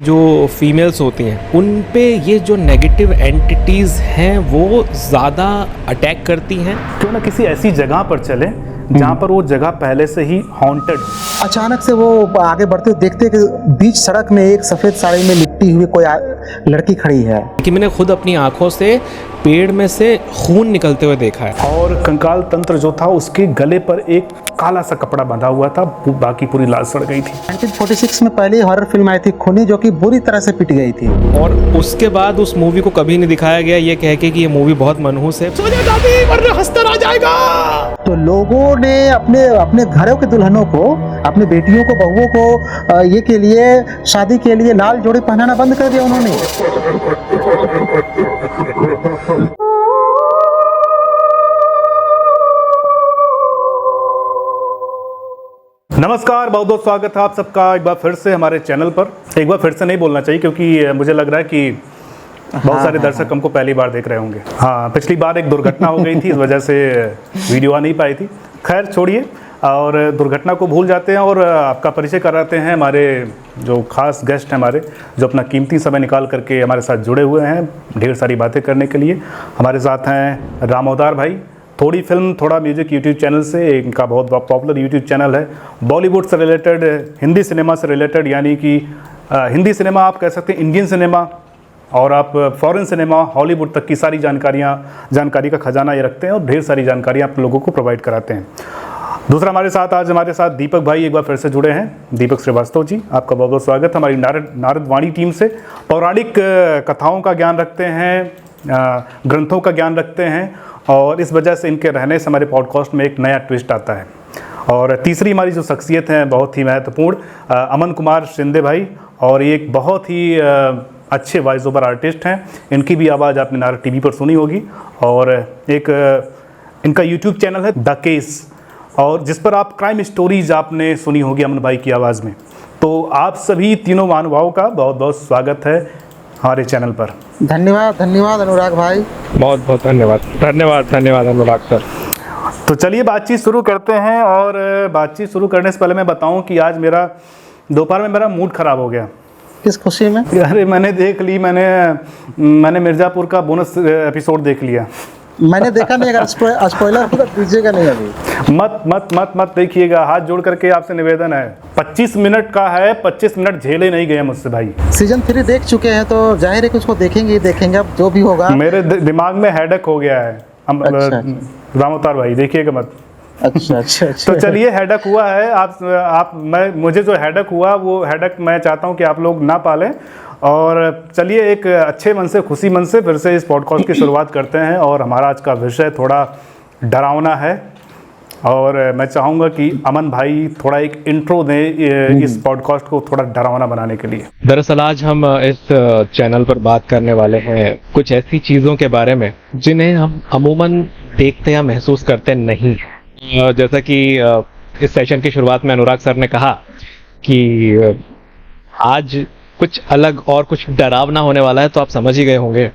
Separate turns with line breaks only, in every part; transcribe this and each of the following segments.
जो फीमेल्स होती हैं उन पे ये जो नेगेटिव एंटिटीज़ हैं वो ज़्यादा अटैक करती हैं।
क्यों ना किसी ऐसी जगह पर चले जहाँ पर वो जगह पहले से ही हॉन्टेड।
अचानक से वो आगे बढ़ते हुए देखते कि बीच सड़क में एक सफ़ेद साड़ी में लिपटी हुई कोई लड़की खड़ी है
कि मैंने खुद अपनी आंखों से पेड़ में से खून निकलते हुए देखा है।
और कंकाल तंत्र जो था उसके गले पर एक काला सा कपड़ा बंधा हुआ था, बाकी पूरी लाश सड़ गई थी।
1946 में पहली हॉरर फिल्म आई थी खूनी, जो कि बुरी तरह से पिट गई थी।
और उसके बाद उस मूवी को कभी नहीं दिखाया गया ये कह के कि ये मूवी बहुत मनहूस है, सो जा दादी वरना हंसता रह जाएगा।
तो लोगों ने अपने अपने घरों के दुल्हनों को, अपने बेटियों को, बहुओं को ये के लिए शादी के लिए लाल जोड़ी पहनाना बंद कर दिया उन्होंने।
नमस्कार, बहुत बहुत स्वागत है आप सबका एक बार फिर से हमारे चैनल पर। एक बार फिर से नहीं बोलना चाहिए क्योंकि मुझे लग रहा है कि बहुत सारे दर्शक हमको पहली बार देख रहे होंगे। हाँ, पिछली बार एक दुर्घटना हो गई थी, इस वजह से वीडियो आ नहीं पाई थी। खैर छोड़िए, और दुर्घटना को भूल जाते हैं और आपका परिचय कराते हैं हमारे जो खास गेस्ट हैं हमारे, जो अपना कीमती समय निकाल करके हमारे साथ जुड़े हुए हैं ढेर सारी बातें करने के लिए। हमारे साथ हैं रामोदार भाई, थोड़ी फिल्म थोड़ा म्यूजिक यूट्यूब चैनल से, इनका बहुत पॉपुलर यूट्यूब चैनल है, बॉलीवुड से रिलेटेड, हिंदी सिनेमा से रिलेटेड, यानी कि हिंदी सिनेमा आप कह सकते हैं, इंडियन सिनेमा, और आप फॉरेन सिनेमा, हॉलीवुड तक की सारी जानकारी का खजाना ये रखते हैं और ढेर सारी जानकारी आप लोगों को प्रोवाइड कराते हैं। दूसरा आज हमारे साथ दीपक भाई एक बार फिर से जुड़े हैं। दीपक श्रीवास्तव जी, आपका बहुत बहुत स्वागत है हमारी नारद वाणी टीम से। पौराणिक कथाओं का ज्ञान रखते हैं, ग्रंथों का ज्ञान रखते हैं, और इस वजह से इनके रहने से हमारे पॉडकास्ट में एक नया ट्विस्ट आता है। और तीसरी हमारी जो शख्सियत है बहुत ही महत्वपूर्ण, अमन कुमार शिंदे भाई, और ये एक बहुत ही अच्छे वॉइस ओवर आर्टिस्ट हैं। इनकी भी आवाज़ आपने नारद टीवी पर सुनी होगी, और एक इनका यूट्यूब चैनल है द केस, और जिस पर आप क्राइम स्टोरीज आपने सुनी होगी अमन भाई की आवाज़ में। तो आप सभी तीनों महानुभावों का बहुत बहुत स्वागत है हमारे चैनल पर।
धन्यवाद अनुराग भाई,
बहुत बहुत धन्यवाद अनुराग सर।
तो चलिए बातचीत शुरू करते हैं। और बातचीत शुरू करने से पहले मैं बताऊं कि आज दोपहर में मेरा मूड ख़राब हो गया।
किस खुशी में?
अरे मैंने मिर्ज़ापुर का बोनस एपिसोड देख लिया।
मैंने देखा नहीं, अगर स्पॉइलर हो तो दीजिएगा नहीं अभी।
मत देखिएगा, हाथ जोड़ करके आपसे निवेदन है। 25 मिनट का है, 25 मिनट झेले नहीं गए मुझसे भाई।
सीजन 3 देख चुके हैं तो जाहिर है कि उसको देखेंगे अब जो भी होगा।
मेरे दिमाग में हेडेक हो गया है।
अच्छा।
रामोतार भाई देखिएगा मत।
अच्छा।
तो चलिए, हेडेक हुआ है, मुझे जो हेडेक हुआ वो हेडेक मैं चाहता हूँ कि आप लोग ना पालें। और चलिए एक अच्छे मन से, खुशी मन से फिर से इस पॉडकास्ट की शुरुआत करते हैं। और हमारा आज का विषय थोड़ा डरावना है, और मैं चाहूँगा कि अमन भाई थोड़ा एक इंट्रो दें इस पॉडकास्ट को थोड़ा डरावना बनाने के लिए।
दरअसल आज हम इस चैनल पर बात करने वाले हैं कुछ ऐसी चीज़ों के बारे में जिन्हें हम अमूमन देखते या महसूस करते नहीं। जैसा कि इस सेशन की शुरुआत में अनुराग सर ने कहा कि आज कुछ अलग और कुछ डरावना होने वाला है, तो आप समझ ही गए होंगे।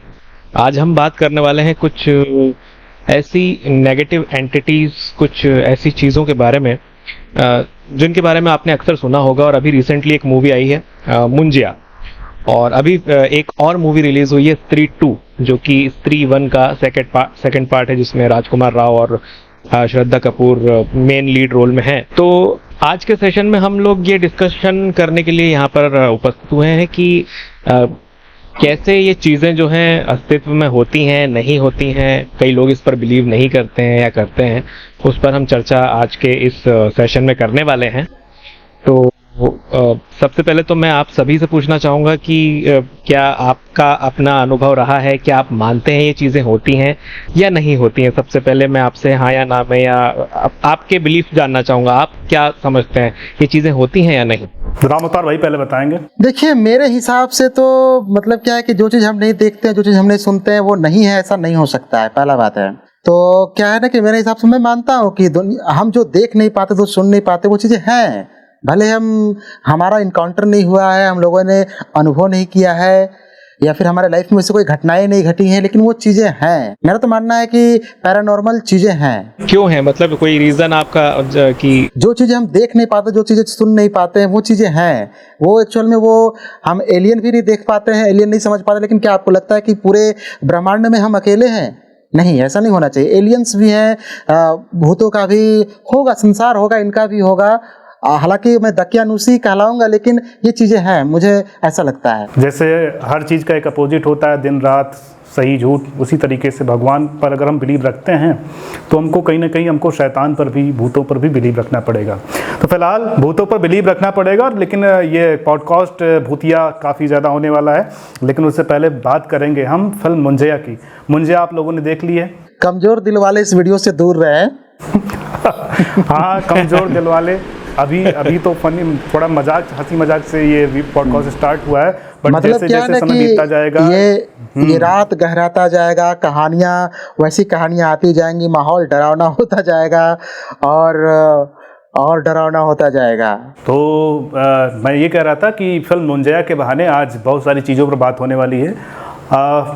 आज हम बात करने वाले हैं कुछ ऐसी नेगेटिव एंटिटीज, कुछ ऐसी चीज़ों के बारे में जिनके बारे में आपने अक्सर सुना होगा। और अभी रिसेंटली एक मूवी आई है मुंजिया, और अभी एक और मूवी रिलीज हुई है स्त्री 2, जो कि स्त्री 1 का सेकंड पार्ट है, जिसमें राजकुमार राव और Shraddha Kapoor main lead role में हैं। तो आज के सेशन में हम लोग ये डिस्कशन करने के लिए यहाँ पर उपस्थित हुए हैं कि कैसे ये चीज़ें जो हैं अस्तित्व में होती हैं, नहीं होती हैं, कई लोग इस पर बिलीव नहीं करते हैं या करते हैं, उस पर हम चर्चा आज के इस सेशन में करने वाले हैं। तो सबसे पहले तो मैं आप सभी से पूछना चाहूँगा कि क्या आपका अपना अनुभव रहा है, क्या आप मानते हैं ये चीज़ें होती हैं या नहीं होती हैं? सबसे पहले मैं आपसे हाँ या ना में या आपके बिलीफ जानना चाहूँगा। आप क्या समझते हैं, ये चीज़ें होती हैं या नहीं?
रामोतार भाई पहले बताएंगे।
देखिए, मेरे हिसाब से तो मतलब क्या है कि जो चीज़ हम नहीं देखते हैं, जो चीज़ हम नहीं सुनते हैं, वो नहीं है, ऐसा नहीं हो सकता है, पहला बात है। तो क्या है ना कि मेरे हिसाब से मैं मानता हूँ कि हम जो देख नहीं पाते, जो सुन नहीं पाते, वो चीज़ें हैं। भले हमारा इनकाउंटर नहीं हुआ है, हम लोगों ने अनुभव नहीं किया है, या फिर हमारे लाइफ में वैसे कोई घटनाएं नहीं घटी हैं, लेकिन वो चीजें हैं। मेरा तो मानना है कि पैरानॉर्मल चीजें हैं।
क्यों है, मतलब कोई रीजन आपका कि
जो चीजें हम देख नहीं पाते, जो चीजें सुन नहीं पाते हैं, वो चीजें हैं। वो एक्चुअल में वो हम एलियन भी नहीं देख पाते हैं, एलियन नहीं समझ पाते, लेकिन क्या आपको लगता है कि पूरे ब्रह्मांड में हम अकेले हैं? नहीं, ऐसा नहीं होना चाहिए। एलियंस भी हैं, भूतों का भी होगा, संसार होगा, इनका भी होगा। हालांकि मैं दकियानूसी कहलाऊंगा, लेकिन ये चीज़ें हैं, मुझे ऐसा लगता है।
जैसे हर चीज़ का एक अपोजिट होता है, दिन रात, सही झूठ, उसी तरीके से भगवान पर अगर हम बिलीव रखते हैं तो हमको कहीं ना कहीं हमको शैतान पर भी, भूतों पर भी बिलीव रखना पड़ेगा। तो फिलहाल भूतों पर बिलीव रखना पड़ेगा, लेकिन ये पॉडकास्ट भूतिया काफ़ी ज़्यादा होने वाला है। लेकिन उससे पहले बात करेंगे हम फिल्म मुंजिया की। मुंजिया आप लोगों ने देख ली है?
कमज़ोर दिल वाले इस वीडियो से दूर रहे।
हाँ, कमज़ोर दिल वाले। अभी तो फनी, थोड़ा मजाक, हंसी मजाक से ये पॉडकास्ट स्टार्ट हुआ है, बट
मतलब
जैसे
क्या
जैसे समय बीतता जाएगा
ये रात गहराता जाएगा, कहानियाँ वैसी कहानियाँ आती जाएंगी, माहौल डरावना होता जाएगा और डरावना होता जाएगा।
तो मैं ये कह रहा था कि फिल्म मुंजिया के बहाने आज बहुत सारी चीज़ों पर बात होने वाली है।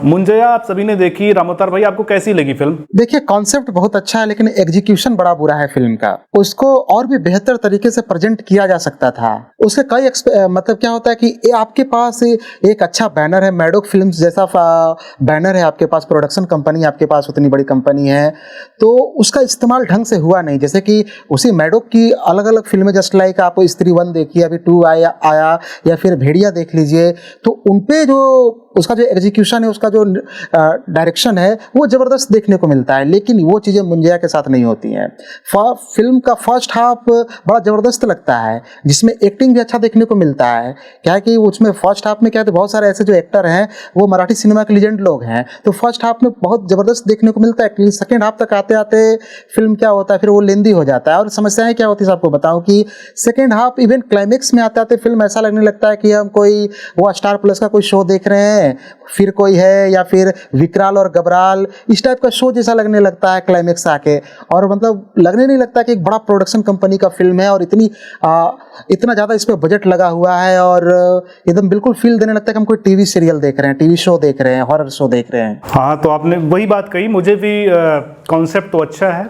मुंजिया आप सभी ने देखी। रामोतार भाई, आपको कैसी लगी फिल्म?
देखिए, कॉन्सेप्ट बहुत अच्छा है, लेकिन एग्जीक्यूशन बड़ा बुरा है फिल्म का। उसको और भी बेहतर तरीके से प्रेजेंट किया जा सकता था। उसके कई मतलब क्या होता है कि आपके पास एक अच्छा बैनर है, मैडोक फिल्म्स जैसा बैनर है आपके पास, प्रोडक्शन कंपनी आपके पास उतनी बड़ी कंपनी है, तो उसका इस्तेमाल ढंग से हुआ नहीं। जैसे कि उसी मैडोक की अलग अलग फिल्में, जस्ट लाइक आप स्त्री 1 देखिए, अभी 2 आया, या फिर भेड़िया देख लीजिए, तो उनपे जो उसका जो एग्जीक्यूशन है, उसका जो डायरेक्शन है, वो ज़बरदस्त देखने को मिलता है। लेकिन वो चीज़ें मुंजिया के साथ नहीं होती हैं। फिल्म का फर्स्ट हाफ बड़ा ज़बरदस्त लगता है, जिसमें एक्टिंग भी अच्छा देखने को मिलता है। क्या है कि उसमें फर्स्ट हाफ में क्या है, तो बहुत सारे ऐसे जो एक्टर हैं वो मराठी सिनेमा के लीजेंड लोग हैं, तो फर्स्ट हाफ में बहुत ज़बरदस्त देखने को मिलता है। सेकेंड हाफ तक आते आते फिल्म क्या होता है, फिर वो लेंदी हो जाता है। और समस्याएं क्या होती है आपको बताऊं कि सेकेंड हाफ इवन क्लाइमेक्स में आते आते फिल्म ऐसा लगने लगता है कि हम कोई वो स्टार प्लस का कोई शो देख रहे हैं, फिर कोई है, या फिर विकराल और गबराल, इस टाइप का शो जैसा लगने लगता है क्लाइमेक्स आके। और मतलब लगने नहीं लगता कि एक बड़ा प्रोडक्शन कंपनी का फिल्म है और इतना ज़्यादा इस पर बजट लगा हुआ है, और एकदम बिल्कुल फील देने लगता है कि हम कोई टीवी सीरियल देख रहे हैं, टीवी शो देख रहे हैं, हॉरर शो देख रहे हैं।
हाँ, तो आपने वही बात कही। मुझे भी कॉन्सेप्ट तो अच्छा है,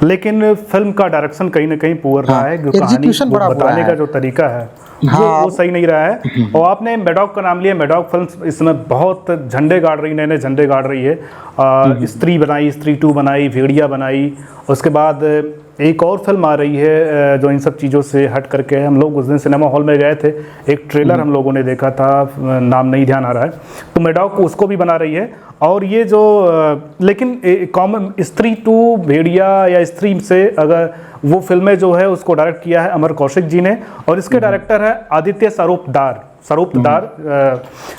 लेकिन फिल्म का डायरेक्शन कहीं ना कहीं पुअर रहा है। जो कहानी बताने का जो तरीका है, वो सही नहीं रहा है। और आपने मेडॉक का नाम लिया। मेडॉक फिल्म इस समय बहुत झंडे गाड़ रही, नए नए झंडे गाड़ रही है। स्त्री बनाई, स्त्री 2 बनाई, भेड़िया बनाई, उसके बाद एक और फिल्म आ रही है जो इन सब चीज़ों से हट करके है। हम लोग उस दिन सिनेमा हॉल में गए थे, एक ट्रेलर हम लोगों ने देखा था, नाम नहीं ध्यान आ रहा है। तो मेडॉक उसको भी बना रही है। और ये जो लेकिन कॉमन स्त्री 2, भेड़िया या स्त्री से, अगर वो फिल्में जो है उसको डायरेक्ट किया है अमर कौशिक जी ने, और इसके डायरेक्टर है आदित्य स्वरूपदार,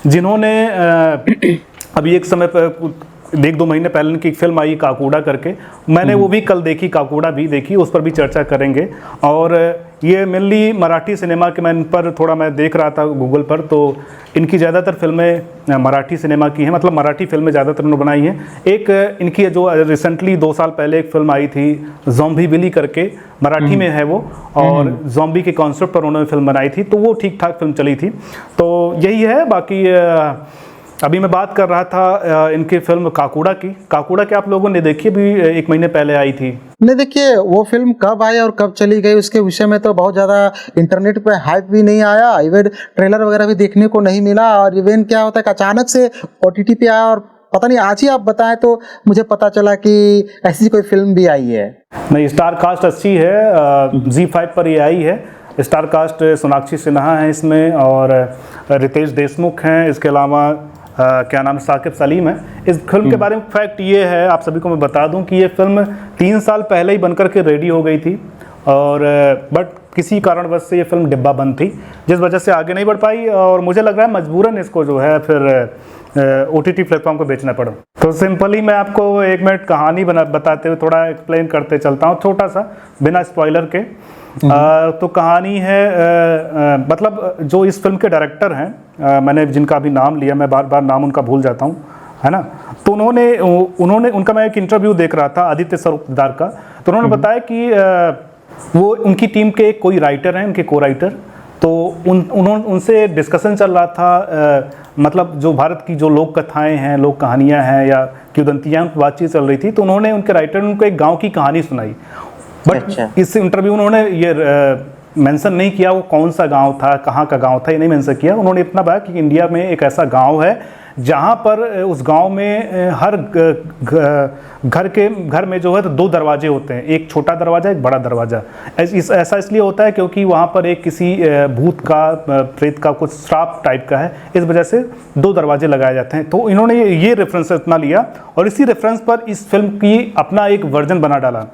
जिन्होंने अभी एक समय पर 1-2 महीने पहले इनकी एक फिल्म आई काकूड़ा करके, मैंने वो भी कल देखी, काकूड़ा भी देखी, उस पर भी चर्चा करेंगे। और ये मेनली मराठी सिनेमा के, मैं इन पर थोड़ा मैं देख रहा था गूगल पर, तो इनकी ज़्यादातर फिल्में मराठी सिनेमा की हैं, मतलब मराठी फिल्में ज़्यादातर उन्होंने बनाई हैं। एक इनकी जो रिसेंटली 2 साल पहले एक फिल्म आई थी ज़ॉम्बी बिली करके, मराठी में है वो, और ज़ॉम्बी के कॉन्सेप्ट पर उन्होंने फिल्म बनाई थी, तो वो ठीक ठाक फिल्म चली थी। तो यही है। बाकी अभी मैं बात कर रहा था इनकी फिल्म काकूड़ा की। काकूड़ा के आप लोगों ने देखी? अभी 1 महीने पहले आई थी।
नहीं, देखिए वो फिल्म कब आई और कब चली गई उसके विषय में तो बहुत ज़्यादा इंटरनेट पे हाइप भी नहीं आया, इवन ट्रेलर वगैरह भी देखने को नहीं मिला। और इवन क्या होता है कि अचानक से OTT पे आया, और पता नहीं आज ही आप बताएं तो मुझे पता चला कि ऐसी कोई फिल्म भी आई है।
नहीं, स्टार कास्ट अच्छी है, ZEE5 पर ये आई है। स्टार कास्ट सोनाक्षी सिन्हा है इसमें, और रितेश देशमुख हैं, इसके अलावा क्या नाम, साकिब सलीम है। इस फिल्म के बारे में फैक्ट ये है, आप सभी को मैं बता दूं कि ये फिल्म 3 साल पहले ही बनकर के रेडी हो गई थी, और बट किसी कारणवश से ये फिल्म डिब्बा बंद थी, जिस वजह से आगे नहीं बढ़ पाई। और मुझे लग रहा है मजबूरन इसको जो है फिर OTT प्लेटफॉर्म को बेचना पड़ा। तो सिंपली मैं आपको 1 मिनट कहानी बताते हुए थोड़ा एक्सप्लेन करते चलता हूँ, छोटा सा, बिना स्पॉइलर के। तो कहानी है, मतलब जो इस फिल्म के डायरेक्टर हैं, मैंने जिनका अभी नाम लिया, मैं बार बार नाम उनका भूल जाता हूँ, है ना। तो उन्होंने उनका मैं एक इंटरव्यू देख रहा था आदित्य स्वरूपदार का, तो उन्होंने बताया कि वो उनकी टीम के कोई राइटर हैं, उनके को राइटर, तो उनसे डिस्कशन चल रहा था, मतलब जो भारत की जो लोक कथाएं हैं, लोक कहानियां हैं या किंवदंतियां, बातचीत चल रही थी। तो उन्होंने, उनके राइटर ने उनको एक गांव की कहानी सुनाई, बट इस इंटरव्यू में उन्होंने ये मेंशन नहीं किया वो कौन सा गांव था, कहाँ का गांव था, ये नहीं मेंशन किया। उन्होंने इतना बताया कि इंडिया में एक ऐसा गांव है जहाँ पर उस गांव में हर घर में जो है तो 2 दरवाजे होते हैं, एक छोटा दरवाजा, एक बड़ा दरवाजा। ऐसा इसलिए होता है क्योंकि वहाँ पर एक किसी भूत का, प्रेत का कुछ श्राप टाइप का है, इस वजह से 2 दरवाजे लगाए जाते हैं। तो इन्होंने ये रेफरेंस इतना लिया और इसी रेफरेंस पर इस फिल्म की अपना एक वर्जन बना डाला।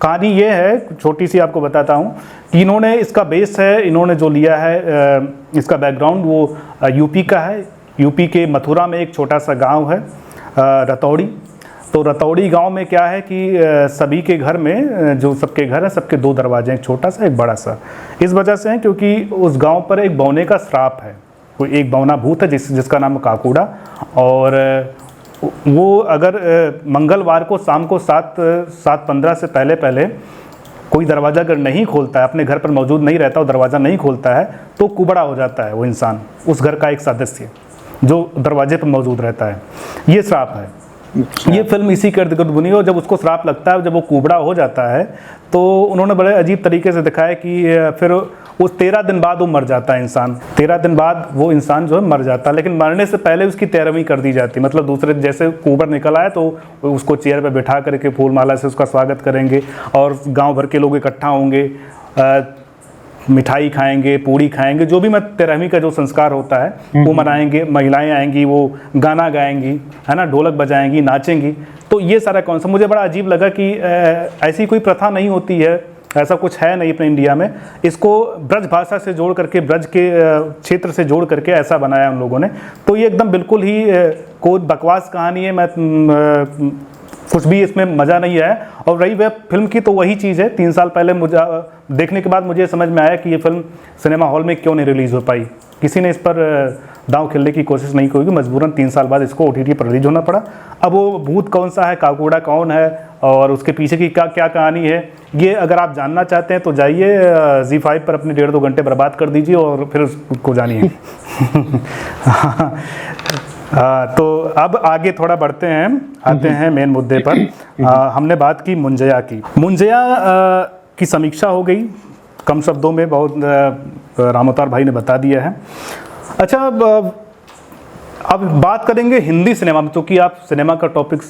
कहानी ये है, छोटी सी आपको बताता हूँ कि इन्होंने, इसका बेस है, इन्होंने जो लिया है, इसका बैकग्राउंड वो यूपी का है। यूपी के मथुरा में एक छोटा सा गांव है रतौड़ी। तो रतौड़ी गांव में क्या है कि सभी के घर में, जो सबके घर है, सबके 2 दरवाजे हैं, एक छोटा सा एक बड़ा सा। इस वजह से है क्योंकि उस गांव पर एक बौने का श्राप है, कोई एक बौना भूत है जिसका नाम काकूड़ा। और वो अगर मंगलवार को शाम को 7:15 से पहले कोई दरवाज़ा अगर नहीं खोलता है, अपने घर पर मौजूद नहीं रहता और दरवाज़ा नहीं खोलता है, तो कुबड़ा हो जाता है वो इंसान, उस घर का एक सदस्य जो दरवाजे पर मौजूद रहता है। ये श्राप है। ये फिल्म इसी के इर्द-गिर्द बुनी है। और जब उसको श्राप लगता है, जब वो कुबड़ा हो जाता है, तो उन्होंने बड़े अजीब तरीके से दिखाया कि फिर उस 13 दिन बाद वो मर जाता है इंसान। 13 दिन बाद वो इंसान जो है मर जाता है, लेकिन मरने से पहले उसकी 13वीं कर दी जाती है। मतलब दूसरे, जैसे कुबर निकल आए तो उसको चेयर पे बिठा करके फूल माला से उसका स्वागत करेंगे और गांव भर के लोग इकट्ठा होंगे, मिठाई खाएंगे, पूड़ी खाएंगे, जो भी 13वीं का जो संस्कार होता है वो मनाएंगे। महिलाएं आएंगी, वो गाना गाएंगी, है ना, ढोलक बजाएंगी, नाचेंगी। तो ये सारा कॉन्सेप्ट मुझे बड़ा अजीब लगा कि ऐसी कोई प्रथा नहीं होती है, ऐसा कुछ है नहीं अपने इंडिया में। इसको ब्रज भाषा से जोड़ करके, ब्रज के क्षेत्र से जोड़ करके ऐसा बनाया उन लोगों ने। तो ये एकदम बिल्कुल ही कोई बकवास कहानी है। मैं कुछ भी इसमें मज़ा नहीं आया। और रही वह फिल्म की, तो वही चीज़ है, 3 साल पहले मुझे देखने के बाद मुझे समझ में आया कि ये फिल्म सिनेमा हॉल में क्यों नहीं रिलीज़ हो पाई। किसी ने इस पर दांव खेलने की कोशिश नहीं की, मजबूरन 3 साल बाद इसको OTT पर रिलीज होना पड़ा। अब वो भूत कौन सा है, काकूड़ा कौन है और उसके पीछे की क्या कहानी है, ये अगर आप जानना चाहते हैं तो जाइए ZEE5 पर अपने 1.5-2 घंटे बर्बाद कर दीजिए और फिर उसको जानिए। तो अब आगे थोड़ा बढ़ते हैं, आते हैं मेन मुद्दे पर। हमने बात की मुंजया की। मुंजया की समीक्षा हो गई कम शब्दों में, बहुत रामअवतार भाई ने बता दिया है। अच्छा, अब बात करेंगे हिंदी सिनेमा में, क्योंकि आप सिनेमा का टॉपिक्स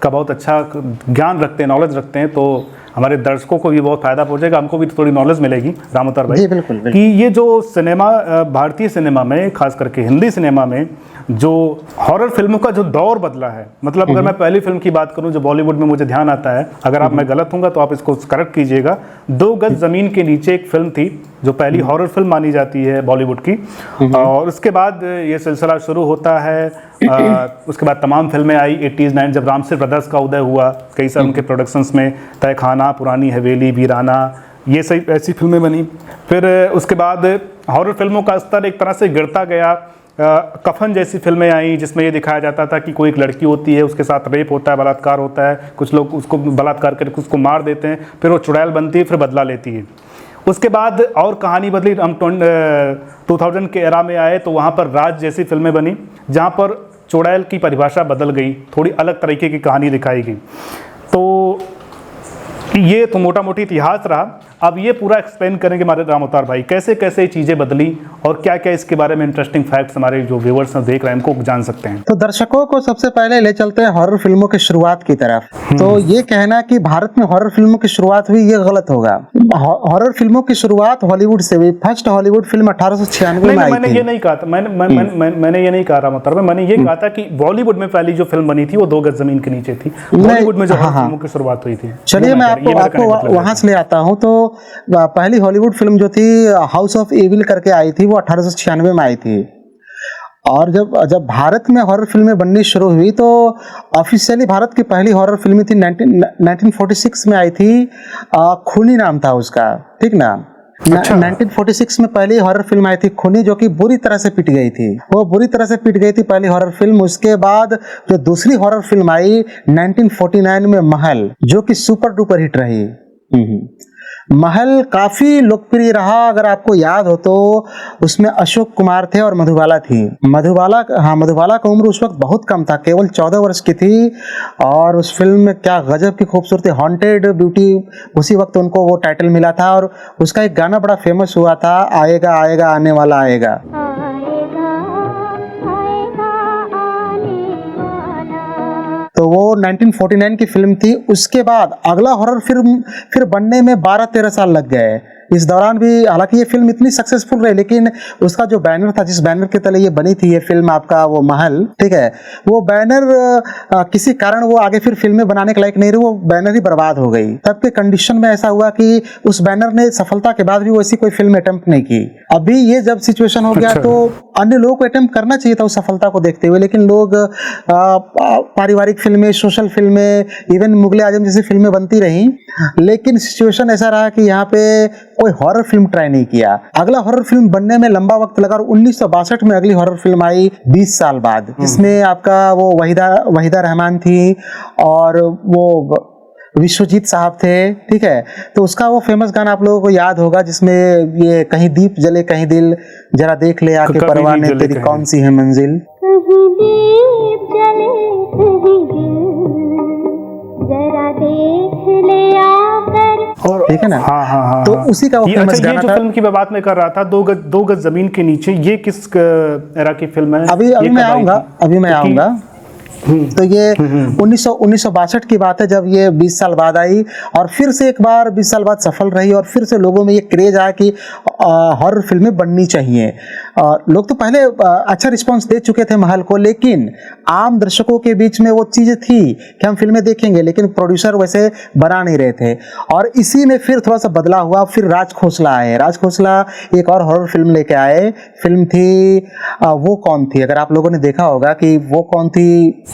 का बहुत अच्छा ज्ञान रखते हैं, नॉलेज रखते हैं, तो हमारे दर्शकों को भी बहुत फायदा पहुंचेगा, हमको भी थोड़ी नॉलेज मिलेगी रामअवतार भाई।
जी बिल्कुल, बिल्कुल।
कि ये जो सिनेमा, भारतीय सिनेमा में, खास करके हिंदी सिनेमा में जो हॉरर फिल्मों का जो दौर बदला है, मतलब अगर मैं पहली फिल्म की बात करूं जो बॉलीवुड में मुझे ध्यान आता है, अगर मैं गलत हूंगा तो आप इसको करेक्ट कीजिएगा। 2 गज जमीन के नीचे एक फिल्म थी जो पहली हॉरर फिल्म मानी जाती है बॉलीवुड की, और उसके बाद ये सिलसिला शुरू होता है। उसके बाद तमाम फिल्में आई 80s 90s, जब रामसे ब्रदर्स का उदय हुआ, कई सारे उनके प्रोडक्शंस में तहखाना, पुरानी हवेली, वीराना, ये सही ऐसी फिल्में बनी। फिर उसके बाद हॉरर फिल्मों का स्तर एक तरह से गिरता गया। कफन जैसी फिल्में आई जिसमें ये दिखाया जाता था कि कोई एक लड़की होती है, उसके साथ रेप होता है, बलात्कार होता है, कुछ लोग उसको बलात्कार करके उसको मार देते हैं, फिर वो चुड़ैल बनती है, फिर बदला लेती है। उसके बाद और कहानी बदली, हम 2000 के एरा में आए तो वहाँ पर राज जैसी फिल्में बनी, जहाँ पर चुड़ैल की परिभाषा बदल गई, थोड़ी अलग तरीके की कहानी दिखाई गई। तो ये तो मोटा मोटी इतिहास रहा। अब ये पूरा एक्सप्लेन करेंगे हमारे रामअवतार भाई, कैसे कैसे चीज़ें बदली और क्या क्या इसके बारे में इंटरेस्टिंग फैक्ट्स हमारे जो व्यूअर्स देख रहे हैं उनको जान सकते हैं।
तो दर्शकों को सबसे पहले ले चलते हैं हॉरर फिल्मों की शुरुआत की तरफ। तो ये कहना कि भारत में हॉरर फिल्मों की शुरुआत हुई, ये गलत होगा। हॉरर फिल्मों की शुरुआत हॉलीवुड से हुई। फर्स्ट हॉलीवुड फिल्म 1896 में आई थी।
मैंने ये नहीं कहा था, मैंने ये नहीं कहा रामअवतार, मैंने ये कहा था कि बॉलीवुड में पहली जो फिल्म बनी थी वो 2 गज जमीन के नीचे थी। बॉलीवुड में जो फिल्मों की शुरुआत हुई थी।
चलिए मैं आपको वहां से ले आता हूँ। तो पहली हॉलीवुड फिल्म जो थी हाउस ऑफ एविल करके आई थी, वो 1896 में आई थी। और जब भारत में हॉरर फिल्में बननी शुरू हुई तो ऑफिशियली भारत की पहली हॉरर फिल्म थी 1946 में आई थी, खूनी नाम था उसका, ठीक ना। 1946 में पहली हॉरर फिल्म आई थी खूनी, जो कि बुरी तरह से पिट गई थी। वो बुरी तरह से पिट गई थी पहली हॉरर फिल्म। उसके बाद जो दूसरी हॉरर फिल्म आई 1949 में महल, जो कि सुपर डुपर हिट रही। महल काफी लोकप्रिय रहा। अगर आपको याद हो तो उसमें अशोक कुमार थे और मधुबाला थी। मधुबाला का उम्र उस वक्त बहुत कम था, केवल 14 वर्ष की थी। और उस फिल्म में क्या गजब की खूबसूरती, हॉन्टेड ब्यूटी, उसी वक्त उनको वो टाइटल मिला था। और उसका एक गाना बड़ा फेमस हुआ था, आएगा आएगा आने वाला आएगा। तो वो 1949 की फिल्म थी। उसके बाद अगला हॉरर फिल्म फिर बनने में 12-13 साल लग गए। इस दौरान भी हालांकि ये फिल्म इतनी सक्सेसफुल रही, लेकिन उसका जो बैनर था, जिस बैनर के तले ये बनी थी ये फिल्म आपका, वो महल, ठीक है, वो बैनर किसी कारण वो आगे फिर फिल्में बनाने के लायक नहीं रही, वो बैनर ही बर्बाद हो गई। तब के कंडीशन में ऐसा हुआ कि उस बैनर ने सफलता के बाद भी वैसी कोई फिल्म अटेम्प्ट नहीं की। अभी ये जब सिचुएशन हो गया तो अन्य लोगों को अटेम्प्ट करना चाहिए था उस सफलता को देखते हुए, लेकिन लोग पारिवारिक फिल्में, सोशल फिल्में, इवन मुगले आजम जैसी फिल्में बनती रहीं, लेकिन सिचुएशन ऐसा रहा कि यहाँ पे कोई हॉरर फिल्म ट्राई नहीं किया। अगला हॉरर फिल्म बनने में लंबा वक्त लगा और 1962 में अगली हॉरर फिल्म आई 20 साल बाद, जिसमें आपका वो वहीदा रहमान थी और वो विश्वजीत साहब थे, ठीक है। तो उसका वो फेमस गाना आप लोगों को याद होगा, जिसमें ये कहीं दीप जले कहीं दिल, जरा देख ले आके परवाने तेरी कौन सी है मंजिल।
कहीं दीप जले कहीं दिल, जरा देख ले आकर।
और
ठीक है ना।
हाँ।
तो उसी का वो फेमस
अच्छा, ये
गाना
जो
था।
फिल्म की मैं बात मैं कर रहा था, दो गज जमीन के नीचे, ये किस एरा की फिल्म है?
अभी मैं आऊंगा। तो ये 1962 की बात है, जब ये 20 साल बाद आई और फिर से एक बार 20 साल बाद सफल रही और फिर से लोगों में ये क्रेज आया कि हॉरर फिल्में बननी चाहिए। लोग तो पहले अच्छा रिस्पांस दे चुके थे महल को, लेकिन आम दर्शकों के बीच में वो चीज़ थी कि हम फिल्में देखेंगे, लेकिन प्रोड्यूसर वैसे बना नहीं रहे थे। और इसी में फिर थोड़ा सा बदलाव हुआ। फिर राज खोसला आए। राज खोसला एक और हॉरर फिल्म लेके आए। फिल्म थी वो कौन थी, अगर आप लोगों ने देखा होगा कि वो कौन थी,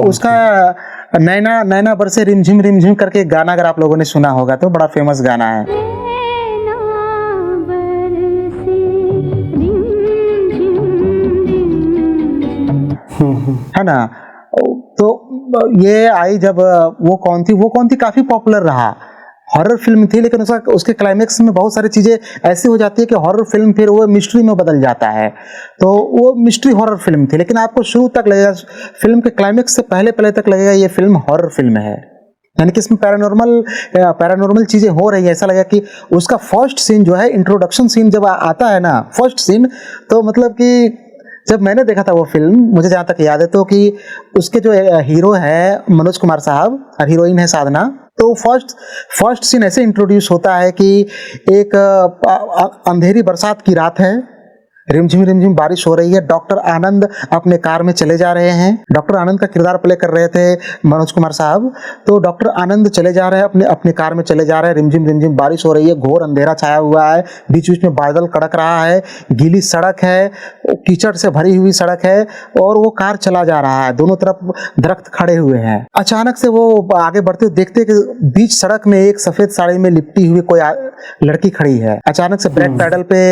उसका नैना बरसे रिमझिम करके एक गाना अगर आप लोगों ने सुना होगा तो बड़ा फेमस गाना है। है ना। तो ये आई जब वो कौन थी काफी पॉपुलर रहा, हॉरर फिल्म थी, लेकिन उसके क्लाइमेक्स में बहुत सारी चीजें ऐसी हो जाती है कि हॉरर फिल्म फिर वो मिस्ट्री में बदल जाता है। तो वो मिस्ट्री हॉरर फिल्म थी, लेकिन आपको शुरू तक लगेगा, फिल्म के क्लाइमेक्स से पहले तक लगेगा ये फिल्म हॉरर फिल्म है, यानी कि इसमें पैरानॉर्मल चीजें हो रही है। ऐसा लगेगा कि उसका फर्स्ट सीन जो है, इंट्रोडक्शन सीन जब आता है ना, फर्स्ट सीन, तो मतलब कि जब मैंने देखा था वो फिल्म, मुझे जहाँ तक याद है तो कि उसके जो हीरो है मनोज कुमार साहब और हीरोइन है साधना, तो फर्स्ट सीन ऐसे इंट्रोड्यूस होता है कि एक अंधेरी बरसात की रात है, रिमझिम बारिश हो रही है। डॉक्टर आनंद अपने कार में चले जा रहे हैं। डॉक्टर आनंद का किरदार प्ले कर रहे थे मनोज कुमार साहब। तो डॉक्टर आनंद चले जा रहे हैं, अपने कार में चले जा रहे हैं, रिमझिम बारिश हो रही है, घोर अंधेरा छाया हुआ है, बीच में बादल कड़क रहा है, गीली सड़क है, कीचड़ से भरी हुई सड़क है और वो कार चला जा रहा है, दोनों तरफ दरख्त खड़े हुए हैं। अचानक से वो आगे बढ़ते हुए देखते कि बीच सड़क में एक सफेद साड़ी में लिपटी हुई कोई लड़की खड़ी है। अचानक से ब्रेक पैडल पे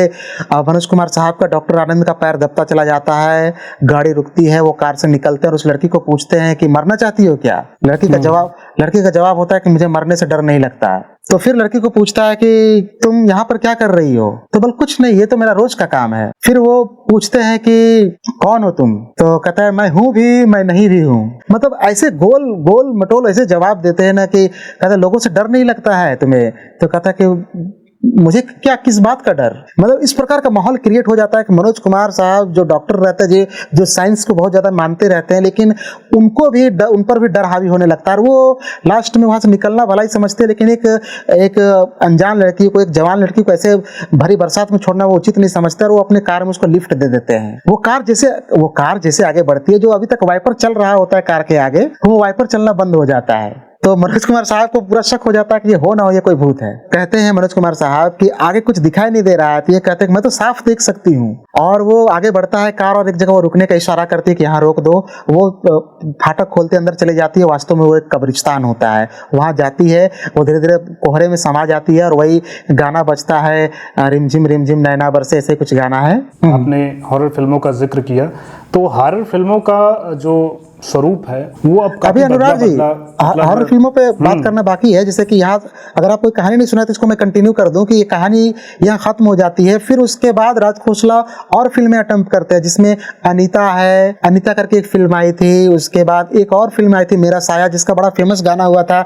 मनोज कुमार साहब का, डॉक्टर आनंद का पैर दबता चला जाता है। गाड़ी रुकती है, वो कार से निकलते हैं और उस लड़की को पूछते हैं कि मरना चाहती हो क्या? लड़की का जवाब होता है कि मुझे मरने से डर नहीं लगता है। तो फिर लड़की को पूछता है कि तुम यहाँ पर क्या कर रही हो? तो बोल कुछ नहीं, ये तो मेरा रोज का काम है। फिर वो पूछते हैं कि कौन हो तुम? तो कहता है मैं हूँ भी मैं नहीं भी हूँ। मतलब ऐसे गोल मटोल ऐसे जवाब देते हैं ना कि कहता है लोगों से डर नहीं लगता है तुम्हें? तो कहता है कि मुझे क्या, किस बात का डर? मतलब इस प्रकार का माहौल क्रिएट हो जाता है कि मनोज कुमार साहब जो डॉक्टर रहते हैं, जो साइंस को बहुत ज्यादा मानते रहते हैं, लेकिन उन पर भी डर हावी होने लगता है। और वो लास्ट में वहां से निकलना भला ही समझते हैं, लेकिन एक अनजान लड़की को, एक जवान लड़की को ऐसे भरी बरसात में छोड़ना वो उचित नहीं समझते और वो अपने कार में उसको लिफ्ट दे देते हैं। वो कार जैसे आगे बढ़ती है, जो अभी तक वाइपर चल रहा होता है कार के आगे, वो वाइपर चलना बंद हो जाता है। तो मनोज कुमार साहब को पूरा शक हो जाता है कि ये हो ना हो ये कोई भूत है। कहते हैं मनोज कुमार साहब कि आगे कुछ दिखाई नहीं दे रहा है, तो ये कहते हैं कि मैं तो साफ देख सकती हूँ। और वो आगे बढ़ता है कार और एक जगह वो रुकने का इशारा करती है कि यहाँ रोक दो। वो फाटक खोलते अंदर चले जाती है, वास्तव में वो एक कब्रिस्तान होता है। वहां जाती है, वो धीरे धीरे कोहरे में समा जाती है और वही गाना बजता है, रिमझिम नैना बरसे, ऐसे कुछ गाना है।
आपने हॉरर फिल्मों का जिक्र किया, तो हॉरर फिल्मों का जो स्वरूप है वो अब
अभी
काफी
अनुराग जी
मतलब
हॉरर फिल्मों पे बात करना बाकी है, जैसे कि यहाँ अगर आप कोई कहानी नहीं सुना तो इसको मैं कंटिन्यू कर दूं कि ये कहानी यहाँ खत्म हो जाती है, फिर उसके बाद राज खोसला और फिल्में अटेम्प्ट करते हैं, जिसमें अनीता है, अनीता करके एक फिल्म आई थी, उसके बाद एक और फिल्म आई थी मेरा साया, जिसका बड़ा फेमस गाना हुआ था,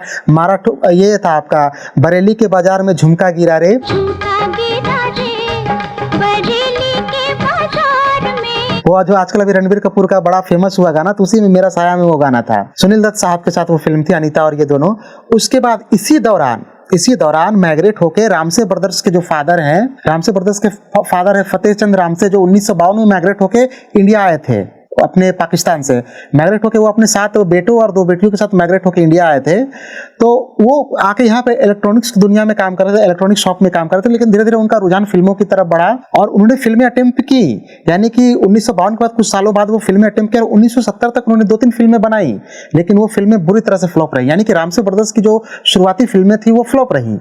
ये था आपका बरेली के बाजार में झुमका गिरा रे,
झुमका गिरा रे बरेली के बाजार में।
वो जो आजकल अभी रणबीर कपूर का बड़ा फेमस हुआ गाना, तो उसी में मेरा साया में वो गाना था, सुनील दत्त साहब के साथ वो फिल्म थी, अनीता और ये दोनों। उसके बाद इसी दौरान माइग्रेट होके रामसे ब्रदर्स के जो फादर हैं, रामसे ब्रदर्स के फादर है फतेह चंद रामसे, जो 1952 में माइग्रेट होके इंडिया आए थे अपने पाकिस्तान से, माइग्रेट होके वो अपने 7 बेटों और 2 बेटियों के साथ माइग्रेट होके इंडिया आए थे। तो वो आके यहाँ पे इलेक्ट्रॉनिक्स की दुनिया में काम कर रहे थे, इलेक्ट्रॉनिक शॉप में काम कर रहे थे, लेकिन धीरे धीरे उनका रुझान फिल्मों की तरफ बढ़ा और उन्होंने फिल्में अटेम्प्ट की, यानी कि 1952 के बाद कुछ सालों बाद वो फिल्में अटेम्प्ट किया और 1970 तक उन्होंने 2-3 फिल्में बनाई, लेकिन वो फिल्में बुरी तरह से फ्लॉप रही, यानी कि रामसे ब्रदर्स की जो शुरुआती फिल्में थी वो फ्लॉप रही।